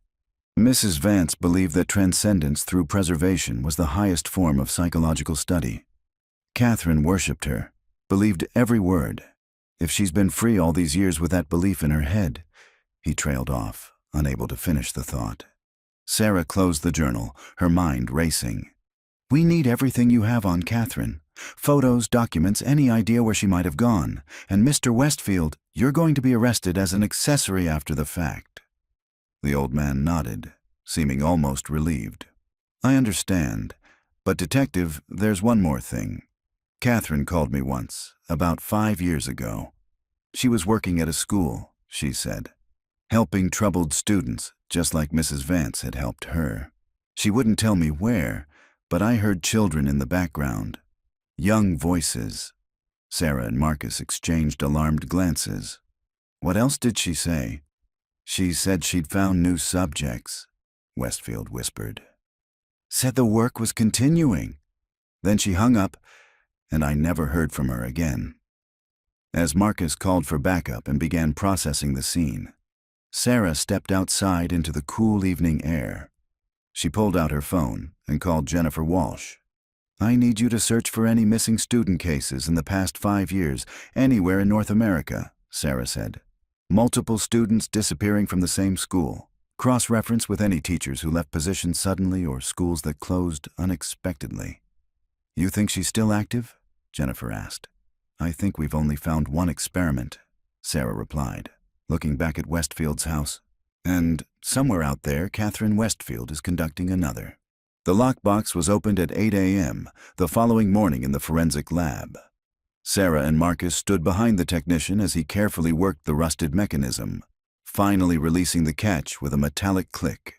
[SPEAKER 1] Mrs. Vance believed that transcendence through preservation was the highest form of psychological study. Catherine worshipped her, believed every word. If she's been free all these years with that belief in her head, he trailed off, unable to finish the thought. Sarah closed the journal, her mind racing. We need everything you have on Catherine. Photos, documents, any idea where she might have gone. And Mr. Westfield, you're going to be arrested as an accessory after the fact. The old man nodded, seeming almost relieved. I understand. But detective, there's one more thing. Catherine called me once, about 5 years ago. She was working at a school, she said, helping troubled students, just like Mrs. Vance had helped her. She wouldn't tell me where, but I heard children in the background. Young voices. Sarah and Marcus exchanged alarmed glances. What else did she say? She said she'd found new subjects, Westfield whispered. Said the work was continuing. Then she hung up, and I never heard from her again. As Marcus called for backup and began processing the scene, Sarah stepped outside into the cool evening air. She pulled out her phone and called Jennifer Walsh. I need you to search for any missing student cases in the past 5 years, anywhere in North America, Sarah said. Multiple students disappearing from the same school. Cross-reference with any teachers who left positions suddenly or schools that closed unexpectedly. You think she's still active? Jennifer asked. I think we've only found one experiment, Sarah replied, looking back at Westfield's house. And somewhere out there, Catherine Westfield is conducting another. The lockbox was opened at 8 a.m. the following morning in the forensic lab. Sarah and Marcus stood behind the technician as he carefully worked the rusted mechanism, finally releasing the catch with a metallic click.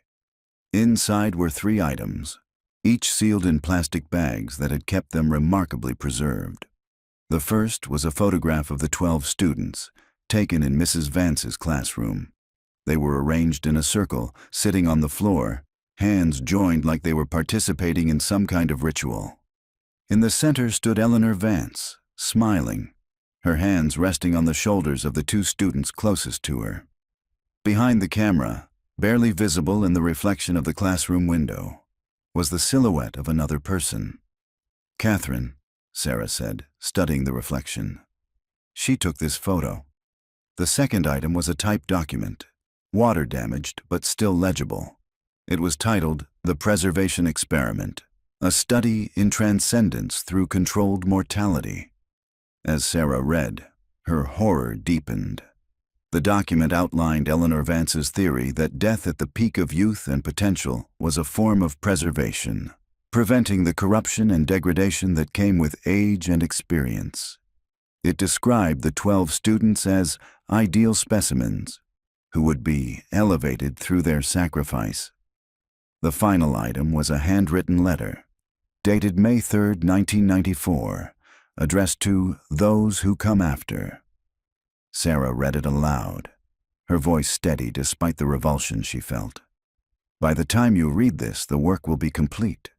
[SPEAKER 1] Inside were 3 items, each sealed in plastic bags that had kept them remarkably preserved. The first was a photograph of the 12 students, taken in Mrs. Vance's classroom. They were arranged in a circle, sitting on the floor, hands joined like they were participating in some kind of ritual. In the center stood Eleanor Vance, smiling, her hands resting on the shoulders of the 2 students closest to her. Behind the camera, barely visible in the reflection of the classroom window, was the silhouette of another person. Catherine, Sarah said, studying the reflection. She took this photo. The second item was a typed document, water-damaged but still legible. It was titled The Preservation Experiment, a study in transcendence through controlled mortality. As Sarah read, her horror deepened. The document outlined Eleanor Vance's theory that death at the peak of youth and potential was a form of preservation, preventing the corruption and degradation that came with age and experience. It described the 12 students as ideal specimens, who would be elevated through their sacrifice. The final item was a handwritten letter, dated May 3, 1994, addressed to those who come after. Sarah read it aloud, her voice steady despite the revulsion she felt. By the time you read this, the work will be complete.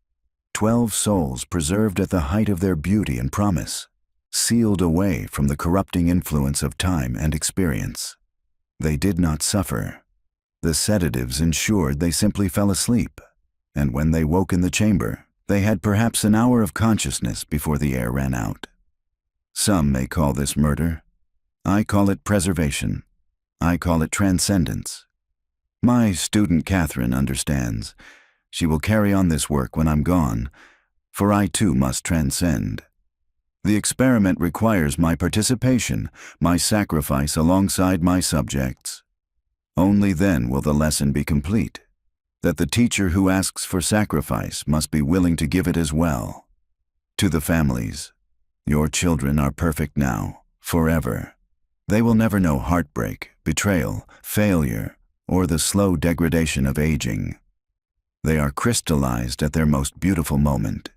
[SPEAKER 1] 12 souls preserved at the height of their beauty and promise, sealed away from the corrupting influence of time and experience. They did not suffer. The sedatives ensured they simply fell asleep, and when they woke in the chamber, they had perhaps an hour of consciousness before the air ran out. Some may call this murder. I call it preservation. I call it transcendence. My student Catherine understands. She will carry on this work when I'm gone, for I too must transcend. The experiment requires my participation, my sacrifice alongside my subjects. Only then will the lesson be complete, that the teacher who asks for sacrifice must be willing to give it as well. To the families, your children are perfect now, forever. They will never know heartbreak, betrayal, failure, or the slow degradation of aging. They are crystallized at their most beautiful moment.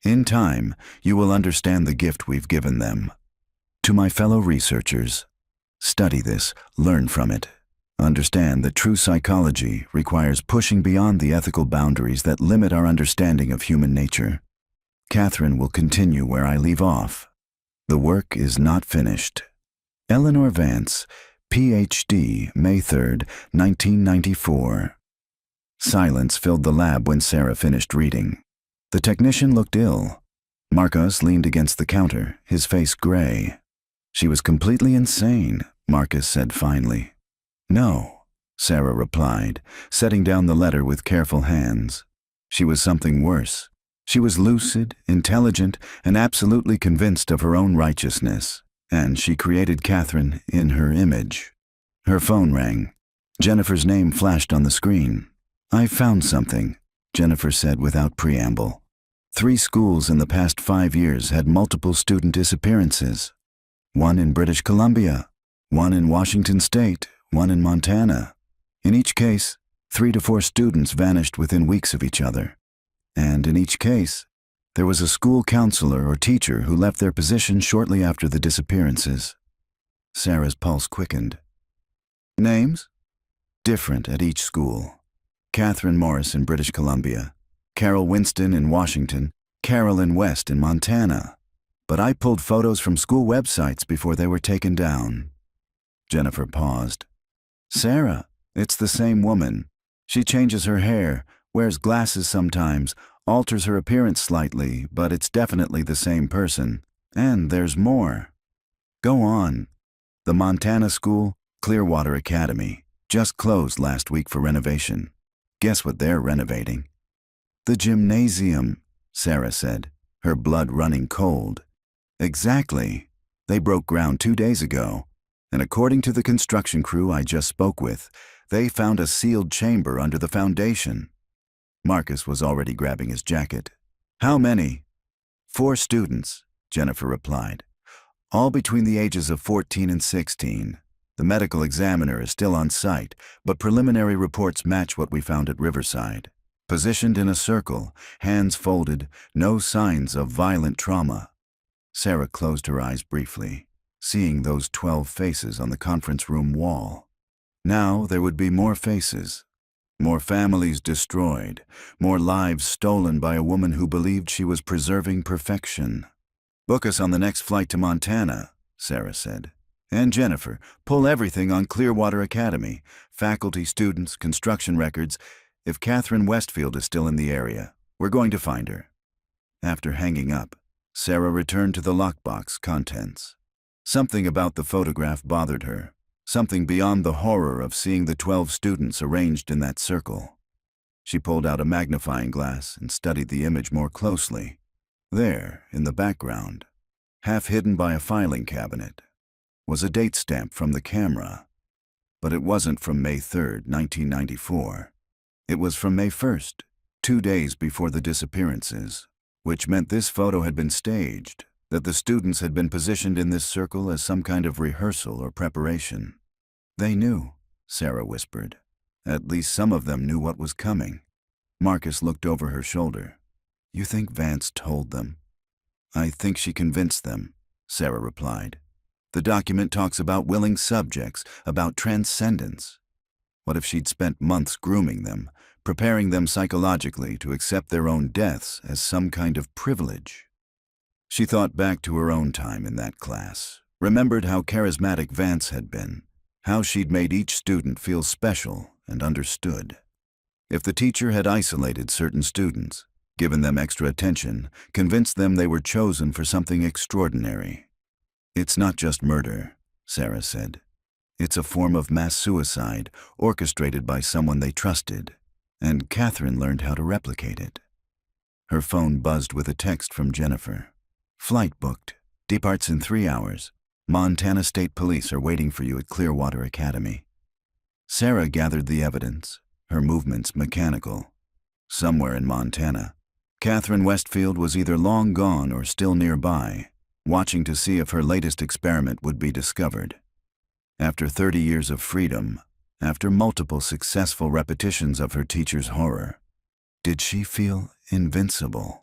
[SPEAKER 1] In time, you will understand the gift we've given them. To my fellow researchers, study this, learn from it. Understand that true psychology requires pushing beyond the ethical boundaries that limit our understanding of human nature. Catherine will continue where I leave off. The work is not finished. Eleanor Vance, Ph.D., May 3, 1994. Silence filled the lab when Sarah finished reading. The technician looked ill. Marcus leaned against the counter, his face gray. She was completely insane, Marcus said finally. No, Sarah replied, setting down the letter with careful hands. She was something worse. She was lucid, intelligent, and absolutely convinced of her own righteousness, and she created Catherine in her image. Her phone rang. Jennifer's name flashed on the screen. "I found something," Jennifer said without preamble. 3 schools in the past 5 years had multiple student disappearances. 1 in British Columbia, 1 in Washington State, 1 in Montana. In each case, 3 to 4 students vanished within weeks of each other. And in each case, there was a school counselor or teacher who left their position shortly after the disappearances. Sarah's pulse quickened. Names? Different at each school. Catherine Morris in British Columbia, Carol Winston in Washington, Carolyn West in Montana. But I pulled photos from school websites before they were taken down. Jennifer paused. Sarah, it's the same woman. She changes her hair, wears glasses sometimes, alters her appearance slightly, but it's definitely the same person. And there's more. Go on. The Montana school, Clearwater Academy, just closed last week for renovation. Guess what they're renovating? The gymnasium, Sarah said, her blood running cold. Exactly. They broke ground 2 days ago, and according to the construction crew I just spoke with, they found a sealed chamber under the foundation. Marcus was already grabbing his jacket. How many? 4 students, Jennifer replied. All between the ages of 14 and 16. The medical examiner is still on site, but preliminary reports match what we found at Riverside. Positioned in a circle, hands folded, no signs of violent trauma. Sarah closed her eyes briefly, seeing those 12 faces on the conference room wall. Now there would be more faces, more families destroyed, more lives stolen by a woman who believed she was preserving perfection. Book us on the next flight to Montana, Sarah said. And Jennifer, pull everything on Clearwater Academy, faculty, students, construction records. If Catherine Westfield is still in the area, we're going to find her. After hanging up, Sarah returned to the lockbox contents. Something about the photograph bothered her, something beyond the horror of seeing the 12 students arranged in that circle. She pulled out a magnifying glass and studied the image more closely. There, in the background, half hidden by a filing cabinet, was a date stamp from the camera. But it wasn't from May 3, 1994. It was from May 1st, 2 days before the disappearances, which meant this photo had been staged, that the students had been positioned in this circle as some kind of rehearsal or preparation. They knew, Sarah whispered. At least some of them knew what was coming. Marcus looked over her shoulder. You think Vance told them? I think she convinced them, Sarah replied. The document talks about willing subjects, about transcendence. What if she'd spent months grooming them, preparing them psychologically to accept their own deaths as some kind of privilege? She thought back to her own time in that class, remembered how charismatic Vance had been, how she'd made each student feel special and understood. If the teacher had isolated certain students, given them extra attention, convinced them they were chosen for something extraordinary. It's not just murder, Sarah said. It's a form of mass suicide orchestrated by someone they trusted, and Catherine learned how to replicate it. Her phone buzzed with a text from Jennifer. Flight booked. Departs in 3 hours. Montana State Police are waiting for you at Clearwater Academy. Sarah gathered the evidence, her movements mechanical. Somewhere in Montana, Catherine Westfield was either long gone or still nearby, watching to see if her latest experiment would be discovered. After 30 years of freedom, after multiple successful repetitions of her teacher's horror, did she feel invincible?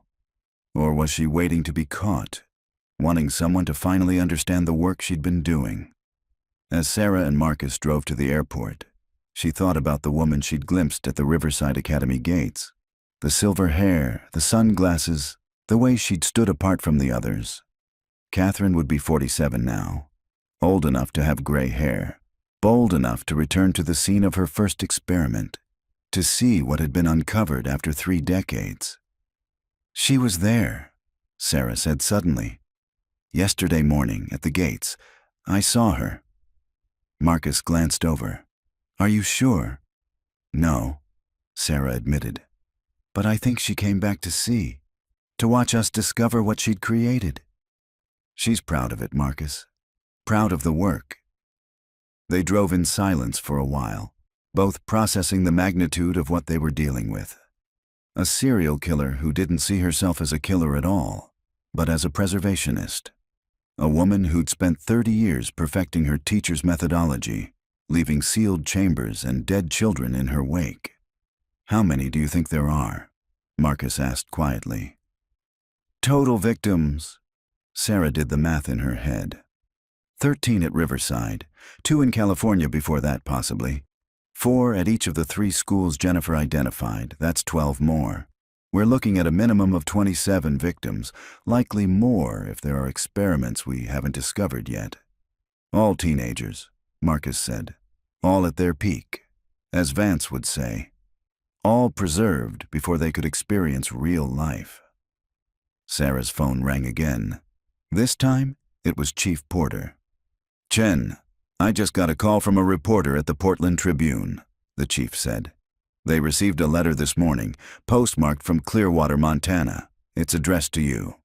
[SPEAKER 1] Or was she waiting to be caught, wanting someone to finally understand the work she'd been doing? As Sarah and Marcus drove to the airport, she thought about the woman she'd glimpsed at the Riverside Academy gates. The silver hair, the sunglasses, the way she'd stood apart from the others. Catherine would be 47 now, old enough to have gray hair, bold enough to return to the scene of her first experiment, to see what had been uncovered after 3 decades. She was there, Sarah said suddenly. Yesterday morning at the gates, I saw her. Marcus glanced over. Are you sure? No, Sarah admitted. But I think she came back to see, to watch us discover what she'd created. She's proud of it, Marcus. Proud of the work. They drove in silence for a while, both processing the magnitude of what they were dealing with. A serial killer who didn't see herself as a killer at all, but as a preservationist. A woman who'd spent 30 years perfecting her teacher's methodology, leaving sealed chambers and dead children in her wake. How many do you think there are? Marcus asked quietly. Total victims. Sarah did the math in her head. 13 at Riverside, 2 in California before that possibly. 4 at each of the 3 schools Jennifer identified, that's 12 more. We're looking at a minimum of 27 victims, likely more if there are experiments we haven't discovered yet. All teenagers, Marcus said. All at their peak, as Vance would say. All preserved before they could experience real life. Sarah's phone rang again. This time, it was Chief Porter. Chen, I just got a call from a reporter at the Portland Tribune, the chief said. They received a letter this morning, postmarked from Clearwater, Montana. It's addressed to you.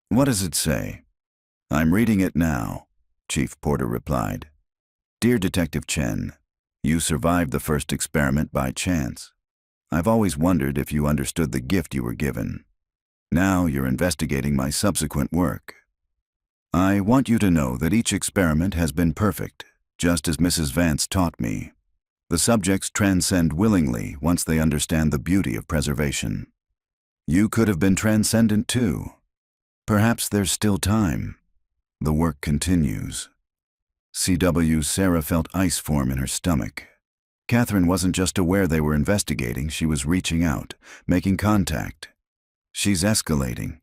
[SPEAKER 1] What does it say? I'm reading it now, Chief Porter replied. Dear Detective Chen, you survived the first experiment by chance. I've always wondered if you understood the gift you were given. Now you're investigating my subsequent work. I want you to know that each experiment has been perfect, just as Mrs. Vance taught me. The subjects transcend willingly once they understand the beauty of preservation. You could have been transcendent too. Perhaps there's still time. The work continues. C.W. Sarah felt ice form in her stomach. Catherine wasn't just aware they were investigating, she was reaching out, making contact. She's escalating.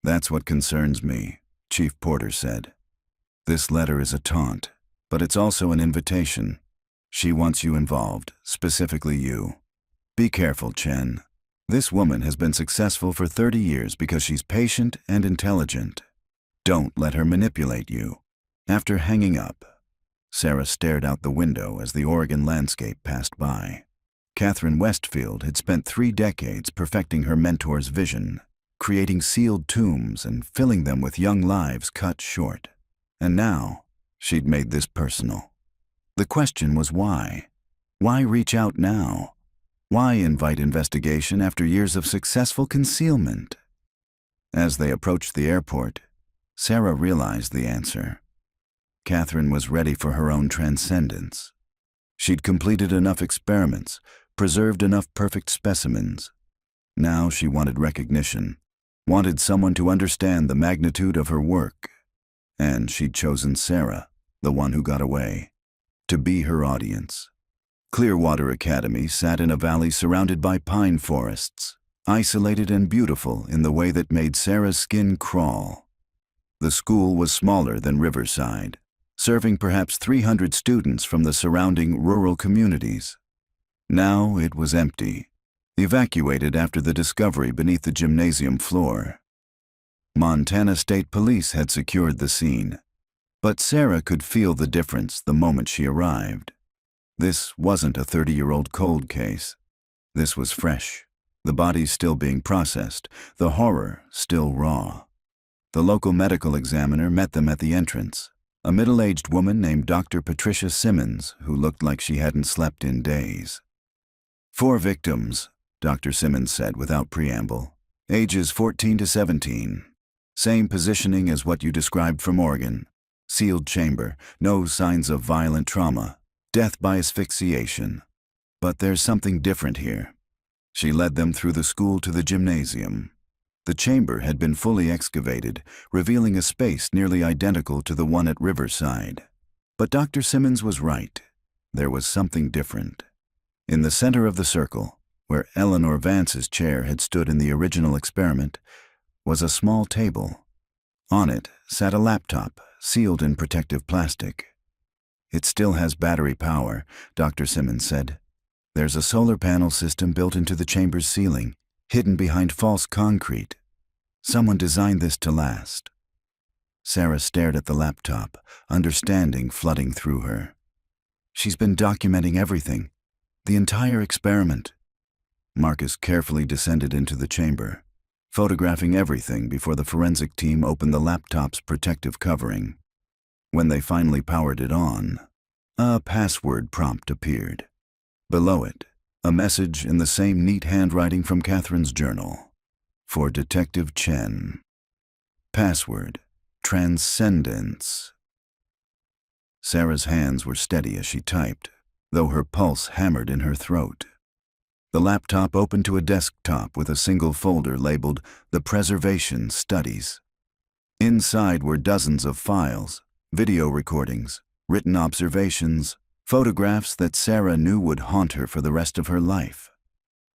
[SPEAKER 1] That's what concerns me, Chief Porter said. This letter is a taunt, but it's also an invitation. She wants you involved, specifically you. Be careful, Chen. This woman has been successful for 30 years because she's patient and intelligent. Don't let her manipulate you. After hanging up, Sarah stared out the window as the Oregon landscape passed by. Catherine Westfield had spent 3 decades perfecting her mentor's vision, creating sealed tombs and filling them with young lives cut short. And now, she'd made this personal. The question was why? Why reach out now? Why invite investigation after years of successful concealment? As they approached the airport, Sarah realized the answer. Catherine was ready for her own transcendence. She'd completed enough experiments, preserved enough perfect specimens. Now she wanted recognition, wanted someone to understand the magnitude of her work. And she'd chosen Sarah, the one who got away, to be her audience. Clearwater Academy sat in a valley surrounded by pine forests, isolated and beautiful in the way that made Sarah's skin crawl. The school was smaller than Riverside, serving perhaps 300 students from the surrounding rural communities. Now it was empty, evacuated after the discovery beneath the gymnasium floor. Montana State Police had secured the scene, but Sarah could feel the difference the moment she arrived. This wasn't a 30-year-old cold case. This was fresh, the bodies still being processed, the horror still raw. The local medical examiner met them at the entrance, a middle-aged woman named Dr. Patricia Simmons, who looked like she hadn't slept in days. 4 victims, Dr. Simmons said without preamble. Ages 14 to 17. Same positioning as what you described from Oregon. Sealed chamber, no signs of violent trauma. Death by asphyxiation. But there's something different here. She led them through the school to the gymnasium. The chamber had been fully excavated, revealing a space nearly identical to the one at Riverside. But Dr. Simmons was right. There was something different. In the center of the circle, where Eleanor Vance's chair had stood in the original experiment, was a small table. On it sat a laptop, sealed in protective plastic. It still has battery power, Dr. Simmons said. There's a solar panel system built into the chamber's ceiling, hidden behind false concrete. Someone designed this to last. Sarah stared at the laptop, understanding flooding through her. She's been documenting everything, the entire experiment. Marcus carefully descended into the chamber, photographing everything before the forensic team opened the laptop's protective covering. When they finally powered it on, a password prompt appeared. Below it, a message in the same neat handwriting from Catherine's journal. For Detective Chen. Password: Transcendence. Sarah's hands were steady as she typed, though her pulse hammered in her throat. The laptop opened to a desktop with a single folder labeled The Preservation Studies. Inside were dozens of files, video recordings, written observations, photographs that Sarah knew would haunt her for the rest of her life.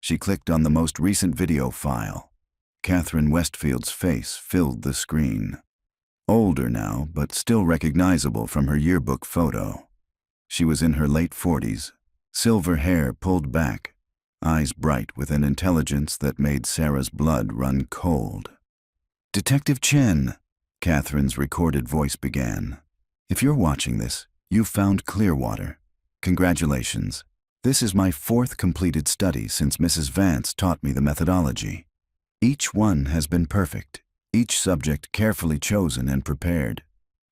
[SPEAKER 1] She clicked on the most recent video file. Catherine Westfield's face filled the screen. Older now, but still recognizable from her yearbook photo. She was in her late 40s, silver hair pulled back, eyes bright with an intelligence that made Sarah's blood run cold. "Detective Chen," Catherine's recorded voice began. "If you're watching this, you've found Clearwater. Congratulations. This is my 4th completed study since Mrs. Vance taught me the methodology. Each one has been perfect, each subject carefully chosen and prepared.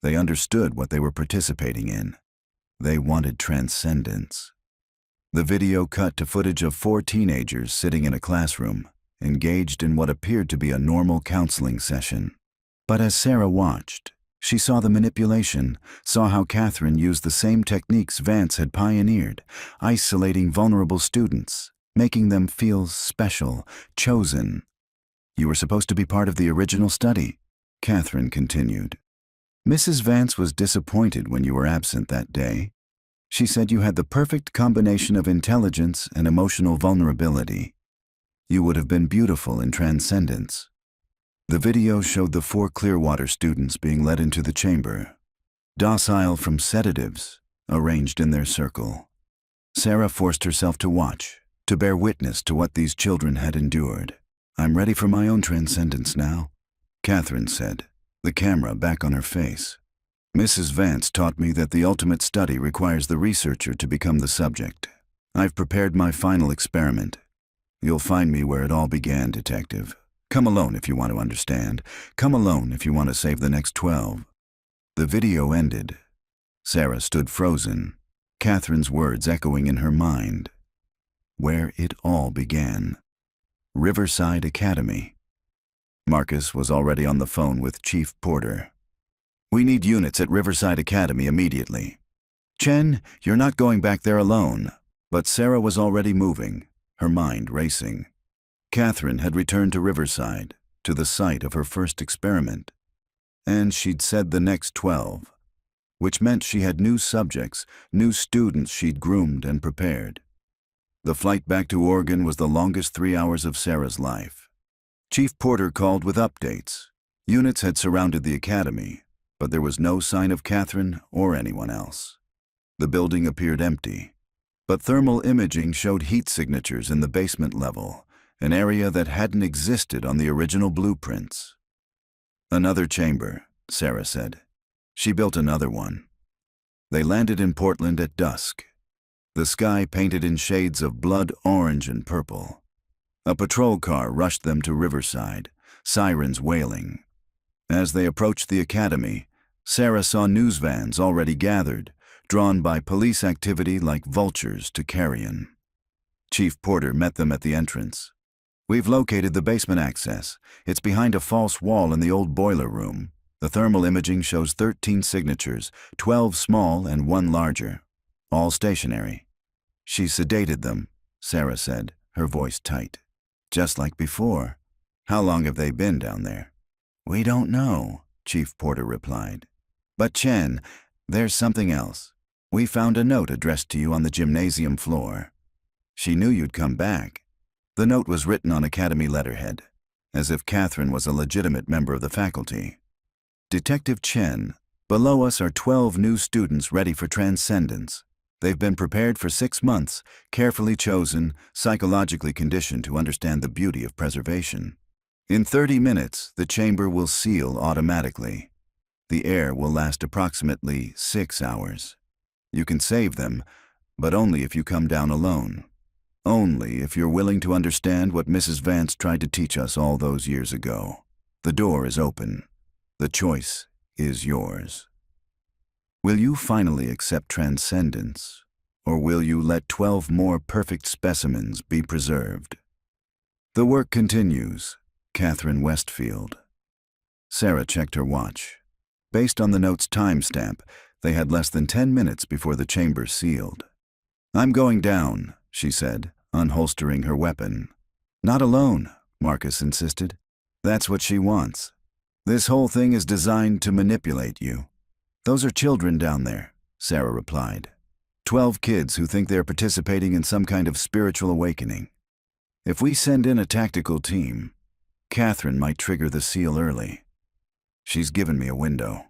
[SPEAKER 1] They understood what they were participating in. They wanted transcendence." The video cut to footage of 4 teenagers sitting in a classroom, engaged in what appeared to be a normal counseling session. But as Sarah watched, she saw the manipulation, saw how Catherine used the same techniques Vance had pioneered, isolating vulnerable students, making them feel special, chosen. "You were supposed to be part of the original study," Catherine continued. "Mrs. Vance was disappointed when you were absent that day. She said you had the perfect combination of intelligence and emotional vulnerability. You would have been beautiful in transcendence." The video showed the 4 Clearwater students being led into the chamber, docile from sedatives, arranged in their circle. Sarah forced herself to watch, to bear witness to what these children had endured. "I'm ready for my own transcendence now," Catherine said, the camera back on her face. "Mrs. Vance taught me that the ultimate study requires the researcher to become the subject. I've prepared my final experiment. You'll find me where it all began, Detective. Come alone if you want to understand. Come alone if you want to save the next 12. The video ended. Sarah stood frozen, Catherine's words echoing in her mind. Where it all began. Riverside Academy. Marcus was already on the phone with Chief Porter. "We need units at Riverside Academy immediately." "Chen, you're not going back there alone." But Sarah was already moving, her mind racing. Catherine had returned to Riverside, to the site of her first experiment. And she'd said the next 12, which meant she had new subjects, new students she'd groomed and prepared. The flight back to Oregon was the longest 3 hours of Sarah's life. Chief Porter called with updates. Units had surrounded the academy, but there was no sign of Catherine or anyone else. The building appeared empty, but thermal imaging showed heat signatures in the basement level, an area that hadn't existed on the original blueprints. "Another chamber," Sarah said. She built another one. They landed in Portland at dusk. The sky painted in shades of blood orange and purple. A patrol car rushed them to Riverside, sirens wailing. As they approached the academy, Sarah saw news vans already gathered, drawn by police activity like vultures to carrion. Chief Porter met them at the entrance. "We've located the basement access. It's behind a false wall in the old boiler room. The thermal imaging shows 13 signatures, 12 small and 1 larger, all stationary." "She sedated them," Sarah said, her voice tight. "Just like before. How long have they been down there?" "We don't know," Chief Porter replied. "But Chen, there's something else. We found a note addressed to you on the gymnasium floor. She knew you'd come back." The note was written on academy letterhead, as if Catherine was a legitimate member of the faculty. "Detective Chen, below us are 12 new students ready for transcendence. They've been prepared for 6 months, carefully chosen, psychologically conditioned to understand the beauty of preservation. In 30 minutes, the chamber will seal automatically. The air will last approximately 6 hours. You can save them, but only if you come down alone. Only if you're willing to understand what Mrs. Vance tried to teach us all those years ago. The door is open. The choice is yours. Will you finally accept transcendence, or will you let 12 more perfect specimens be preserved?" The work continues. Catherine Westfield. Sarah checked her watch. Based on the note's timestamp, they had less than 10 minutes before the chamber sealed. "I'm going down," she said, unholstering her weapon. "Not alone," Marcus insisted. "That's what she wants. This whole thing is designed to manipulate you." "Those are children down there," Sarah replied. 12 kids who think they're participating in some kind of spiritual awakening. If we send in a tactical team, Catherine might trigger the seal early. She's given me a window.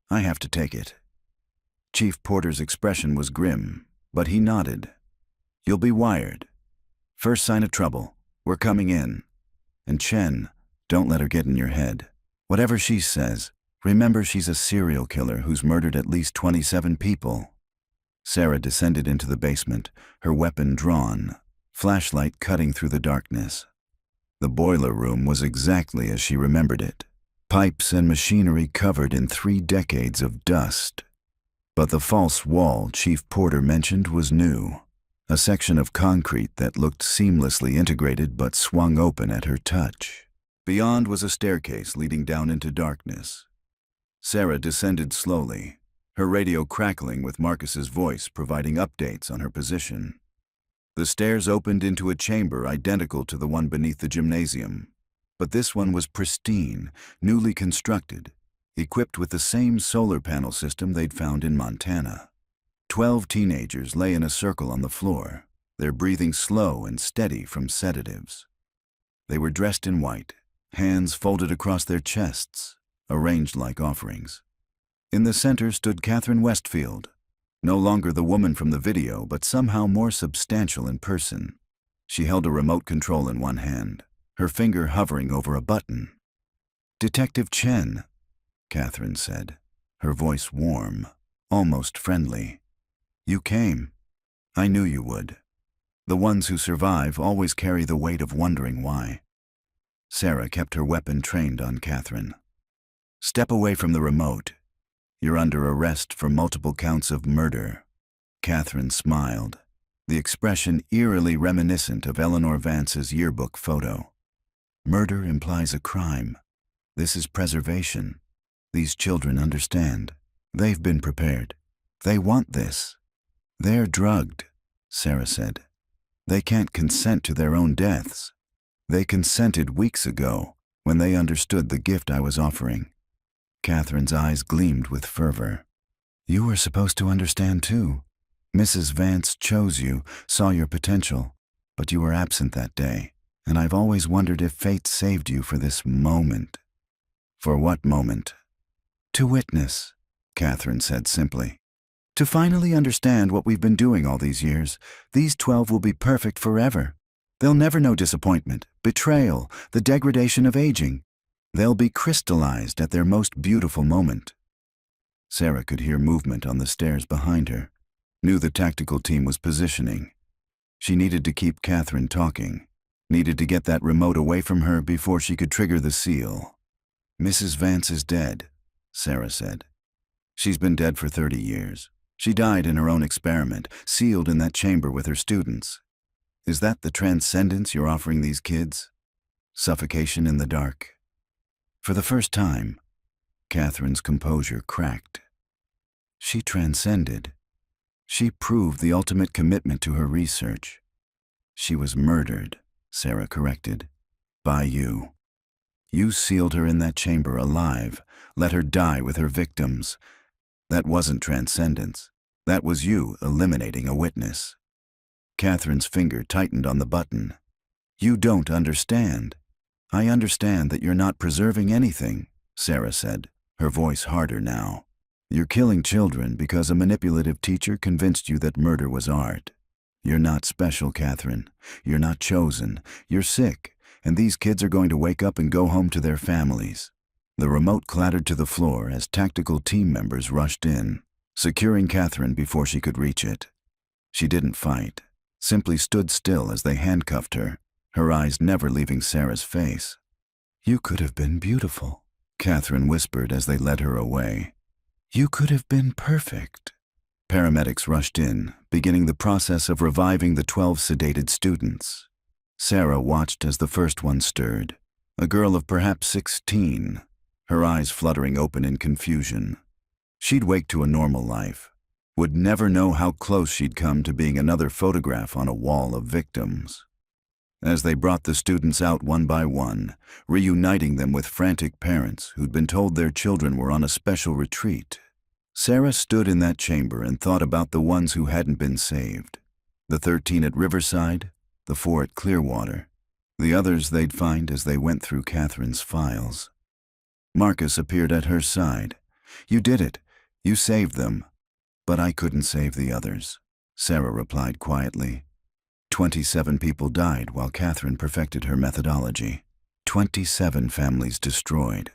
[SPEAKER 1] I have to take it." Chief Porter's expression was grim, but he nodded. "You'll be wired. First sign of trouble, we're coming in. And Chen, don't let her get in your head. Whatever she says, remember she's a serial killer who's murdered at least 27 people." Sarah descended into the basement, her weapon drawn, flashlight cutting through the darkness. The boiler room was exactly as she remembered it. Pipes and machinery covered in 3 decades of dust. But the false wall Chief Porter mentioned was new. A section of concrete that looked seamlessly integrated but swung open at her touch. Beyond was a staircase leading down into darkness. Sarah descended slowly, her radio crackling with Marcus's voice providing updates on her position. The stairs opened into a chamber identical to the one beneath the gymnasium, but this one was pristine, newly constructed, equipped with the same solar panel system they'd found in Montana. 12 teenagers lay in a circle on the floor, their breathing slow and steady from sedatives. They were dressed in white, hands folded across their chests, arranged like offerings. In the center stood Catherine Westfield, no longer the woman from the video, but somehow more substantial in person. She held a remote control in one hand, her finger hovering over a button. "Detective Chen," Catherine said, her voice warm, almost friendly. "You came. I knew you would. The ones who survive always carry the weight of wondering why." Sarah kept her weapon trained on Catherine. "Step away from the remote. You're under arrest for multiple counts of murder." Catherine smiled, the expression eerily reminiscent of Eleanor Vance's yearbook photo. "Murder implies a crime. This is preservation. These children understand. They've been prepared. They want this. They're drugged," Sarah said. "They can't consent to their own deaths. They consented weeks ago when they understood the gift I was offering." Catherine's eyes gleamed with fervor. "You were supposed to understand too. Mrs. Vance chose you, saw your potential, but you were absent that day, and I've always wondered if fate saved you for this moment." "For what moment?" "To witness," Catherine said simply. "To finally understand what we've been doing all these years. These 12 will be perfect forever. They'll never know disappointment, betrayal, the degradation of aging. They'll be crystallized at their most beautiful moment." Sarah could hear movement on the stairs behind her, knew the tactical team was positioning. She needed to keep Catherine talking, needed to get that remote away from her before she could trigger the seal. "Mrs. Vance is dead," Sarah said. "She's been dead for 30 years. She died in her own experiment, sealed in that chamber with her students. Is that the transcendence you're offering these kids? Suffocation in the dark?" For the first time, Catherine's composure cracked. She transcended. She proved the ultimate commitment to her research. "She was murdered," Sarah corrected, "by you. You sealed her in that chamber alive, let her die with her victims. That wasn't transcendence. That was you eliminating a witness." Catherine's finger tightened on the button. "You don't understand." "I understand that you're not preserving anything," Sarah said, her voice harder now. "You're killing children because a manipulative teacher convinced you that murder was art. You're not special, Catherine. You're not chosen. You're sick, and these kids are going to wake up and go home to their families." The remote clattered to the floor as tactical team members rushed in, securing Catherine before she could reach it. She didn't fight, simply stood still as they handcuffed her, her eyes never leaving Sarah's face. "You could have been beautiful," Catherine whispered as they led her away. "You could have been perfect." Paramedics rushed in, beginning the process of reviving the 12 sedated students. Sarah watched as the first one stirred, a girl of perhaps 16, her eyes fluttering open in confusion. She'd wake to a normal life, would never know how close she'd come to being another photograph on a wall of victims. As they brought the students out one by one, reuniting them with frantic parents who'd been told their children were on a special retreat, Sarah stood in that chamber and thought about the ones who hadn't been saved. The 13 at Riverside, the 4 at Clearwater, the others they'd find as they went through Catherine's files. Marcus appeared at her side. "You did it. You saved them. But I couldn't save the others," Sarah replied quietly. 27 people died while Catherine perfected her methodology. 27 families destroyed.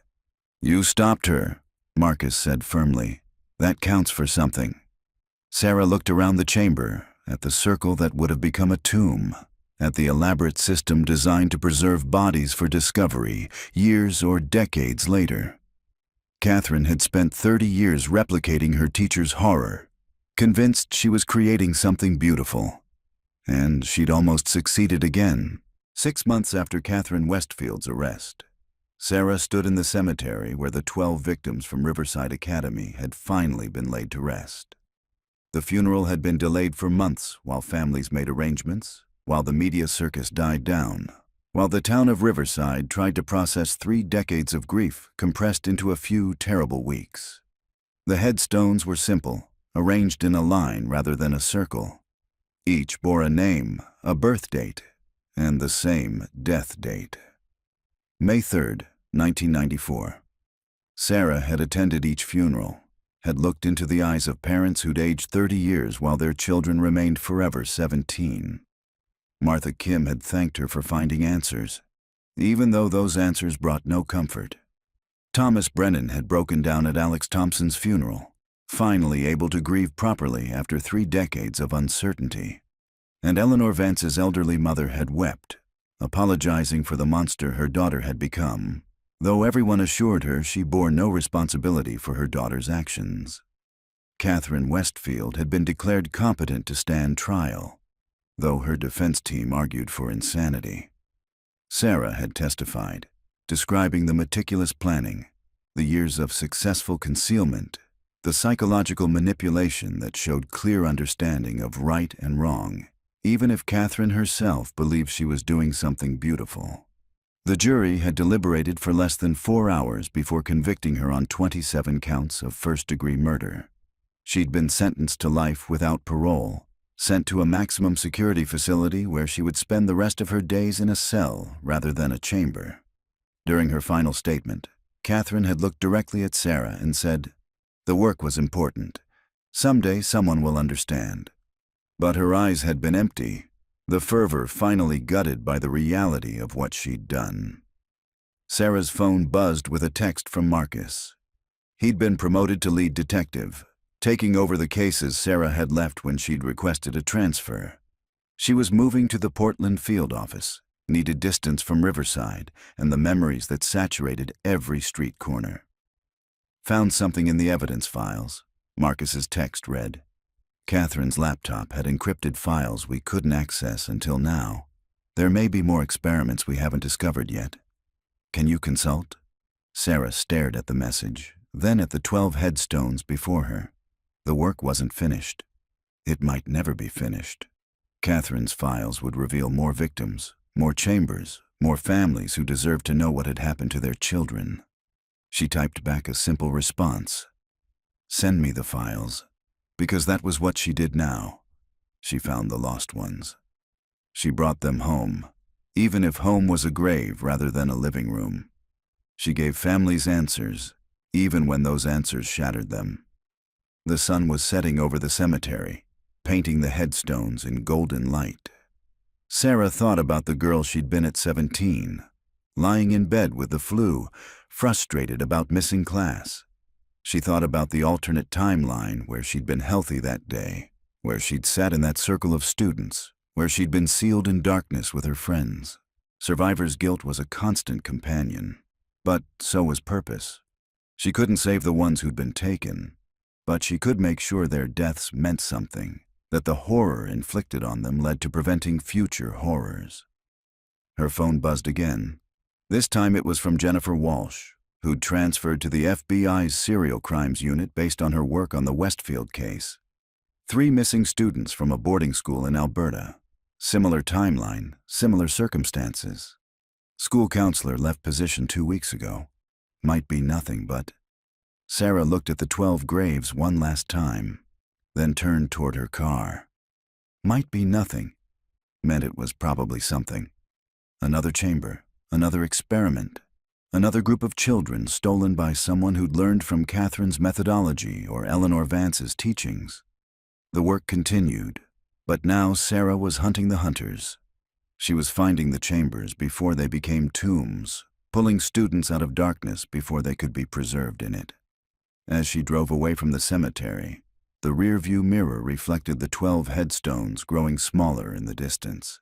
[SPEAKER 1] "You stopped her," Marcus said firmly. "That counts for something." Sarah looked around the chamber, at the circle that would have become a tomb, at the elaborate system designed to preserve bodies for discovery years or decades later. Catherine had spent 30 years replicating her teacher's horror, convinced she was creating something beautiful. And she'd almost succeeded again. 6 months after Catherine Westfield's arrest, Sarah stood in the cemetery where the 12 victims from Riverside Academy had finally been laid to rest. The funeral had been delayed for months while families made arrangements, while the media circus died down, while the town of Riverside tried to process 3 decades of grief compressed into a few terrible weeks. The headstones were simple, arranged in a line rather than a circle. Each bore a name, a birth date, and the same death date. May 3rd, 1994. Sarah had attended each funeral, had looked into the eyes of parents who'd aged 30 years while their children remained forever 17. Martha Kim had thanked her for finding answers, even though those answers brought no comfort. Thomas Brennan had broken down at Alex Thompson's funeral, finally able to grieve properly after 3 decades of uncertainty. And Eleanor Vance's elderly mother had wept, apologizing for the monster her daughter had become, though everyone assured her she bore no responsibility for her daughter's actions. Catherine Westfield had been declared competent to stand trial, though her defense team argued for insanity. Sarah had testified, describing the meticulous planning, the years of successful concealment, the psychological manipulation that showed clear understanding of right and wrong, even if Catherine herself believed she was doing something beautiful. The jury had deliberated for less than 4 hours before convicting her on 27 counts of first-degree murder. She'd been sentenced to life without parole, sent to a maximum security facility where she would spend the rest of her days in a cell rather than a chamber. During her final statement, Catherine had looked directly at Sarah and said, "The work was important. Someday someone will understand." But her eyes had been empty, the fervor finally gutted by the reality of what she'd done. Sarah's phone buzzed with a text from Marcus. He'd been promoted to lead detective, taking over the cases Sarah had left when she'd requested a transfer. She was moving to the Portland field office, needed distance from Riverside and the memories that saturated every street corner. Found something in the evidence files. Marcus's text read. Catherine's laptop had encrypted files we couldn't access until now. There may be more experiments we haven't discovered yet. Can you consult? Sarah stared at the message, then at the 12 headstones before her. The work wasn't finished. It might never be finished. Catherine's files would reveal more victims, more chambers, more families who deserved to know what had happened to their children. She typed back a simple response. Send me the files. Because that was what she did now. She found the lost ones. She brought them home, even if home was a grave rather than a living room. She gave families answers, even when those answers shattered them. The sun was setting over the cemetery, painting the headstones in golden light. Sarah thought about the girl she'd been at 17, lying in bed with the flu, frustrated about missing class. She thought about the alternate timeline where she'd been healthy that day, where she'd sat in that circle of students, where she'd been sealed in darkness with her friends. Survivor's guilt was a constant companion, but so was purpose. She couldn't save the ones who'd been taken, but she could make sure their deaths meant something, that the horror inflicted on them led to preventing future horrors. Her phone buzzed again. This time it was from Jennifer Walsh, who'd transferred to the FBI's serial crimes unit based on her work on the Westfield case. 3 missing students from a boarding school in Alberta. Similar timeline, similar circumstances. School counselor left position 2 weeks ago. Might be nothing, but... Sarah looked at the 12 graves one last time, then turned toward her car. Might be nothing meant it was probably something. Another chamber, another experiment, another group of children stolen by someone who'd learned from Catherine's methodology or Eleanor Vance's teachings. The work continued, but now Sarah was hunting the hunters. She was finding the chambers before they became tombs, pulling students out of darkness before they could be preserved in it. As she drove away from the cemetery, the rearview mirror reflected the 12 headstones growing smaller in the distance.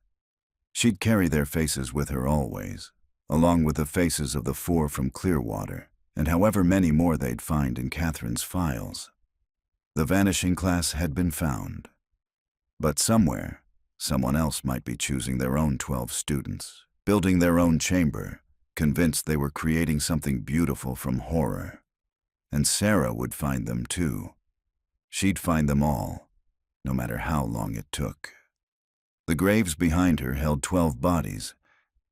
[SPEAKER 1] She'd carry their faces with her always, along with the faces of the 4 from Clearwater, and however many more they'd find in Catherine's files. The vanishing class had been found. But somewhere, someone else might be choosing their own 12 students, building their own chamber, convinced they were creating something beautiful from horror. And Sarah would find them too. She'd find them all, no matter how long it took. The graves behind her held 12 bodies,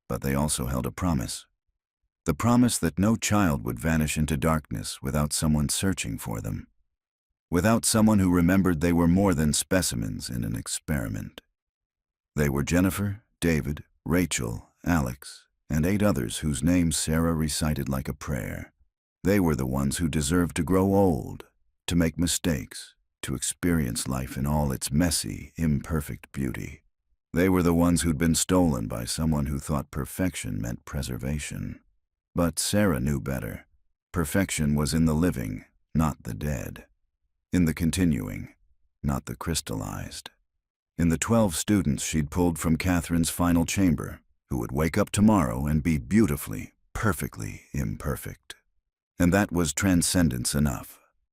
[SPEAKER 1] but they also held a promise. The promise that no child would vanish into darkness without someone searching for them. Without someone who remembered they were more than specimens in an experiment. They were Jennifer, David, Rachel, Alex, and 8 others whose names Sarah recited like a prayer. They were the ones who deserved to grow old, to make mistakes, to experience life in all its messy, imperfect beauty. They were the ones who'd been stolen by someone who thought perfection meant preservation. But Sarah knew better. Perfection was in the living, not the dead. In the continuing, not the crystallized. In the 12 students she'd pulled from Catherine's final chamber, who would wake up tomorrow and be beautifully, perfectly imperfect. And that was transcendence enough.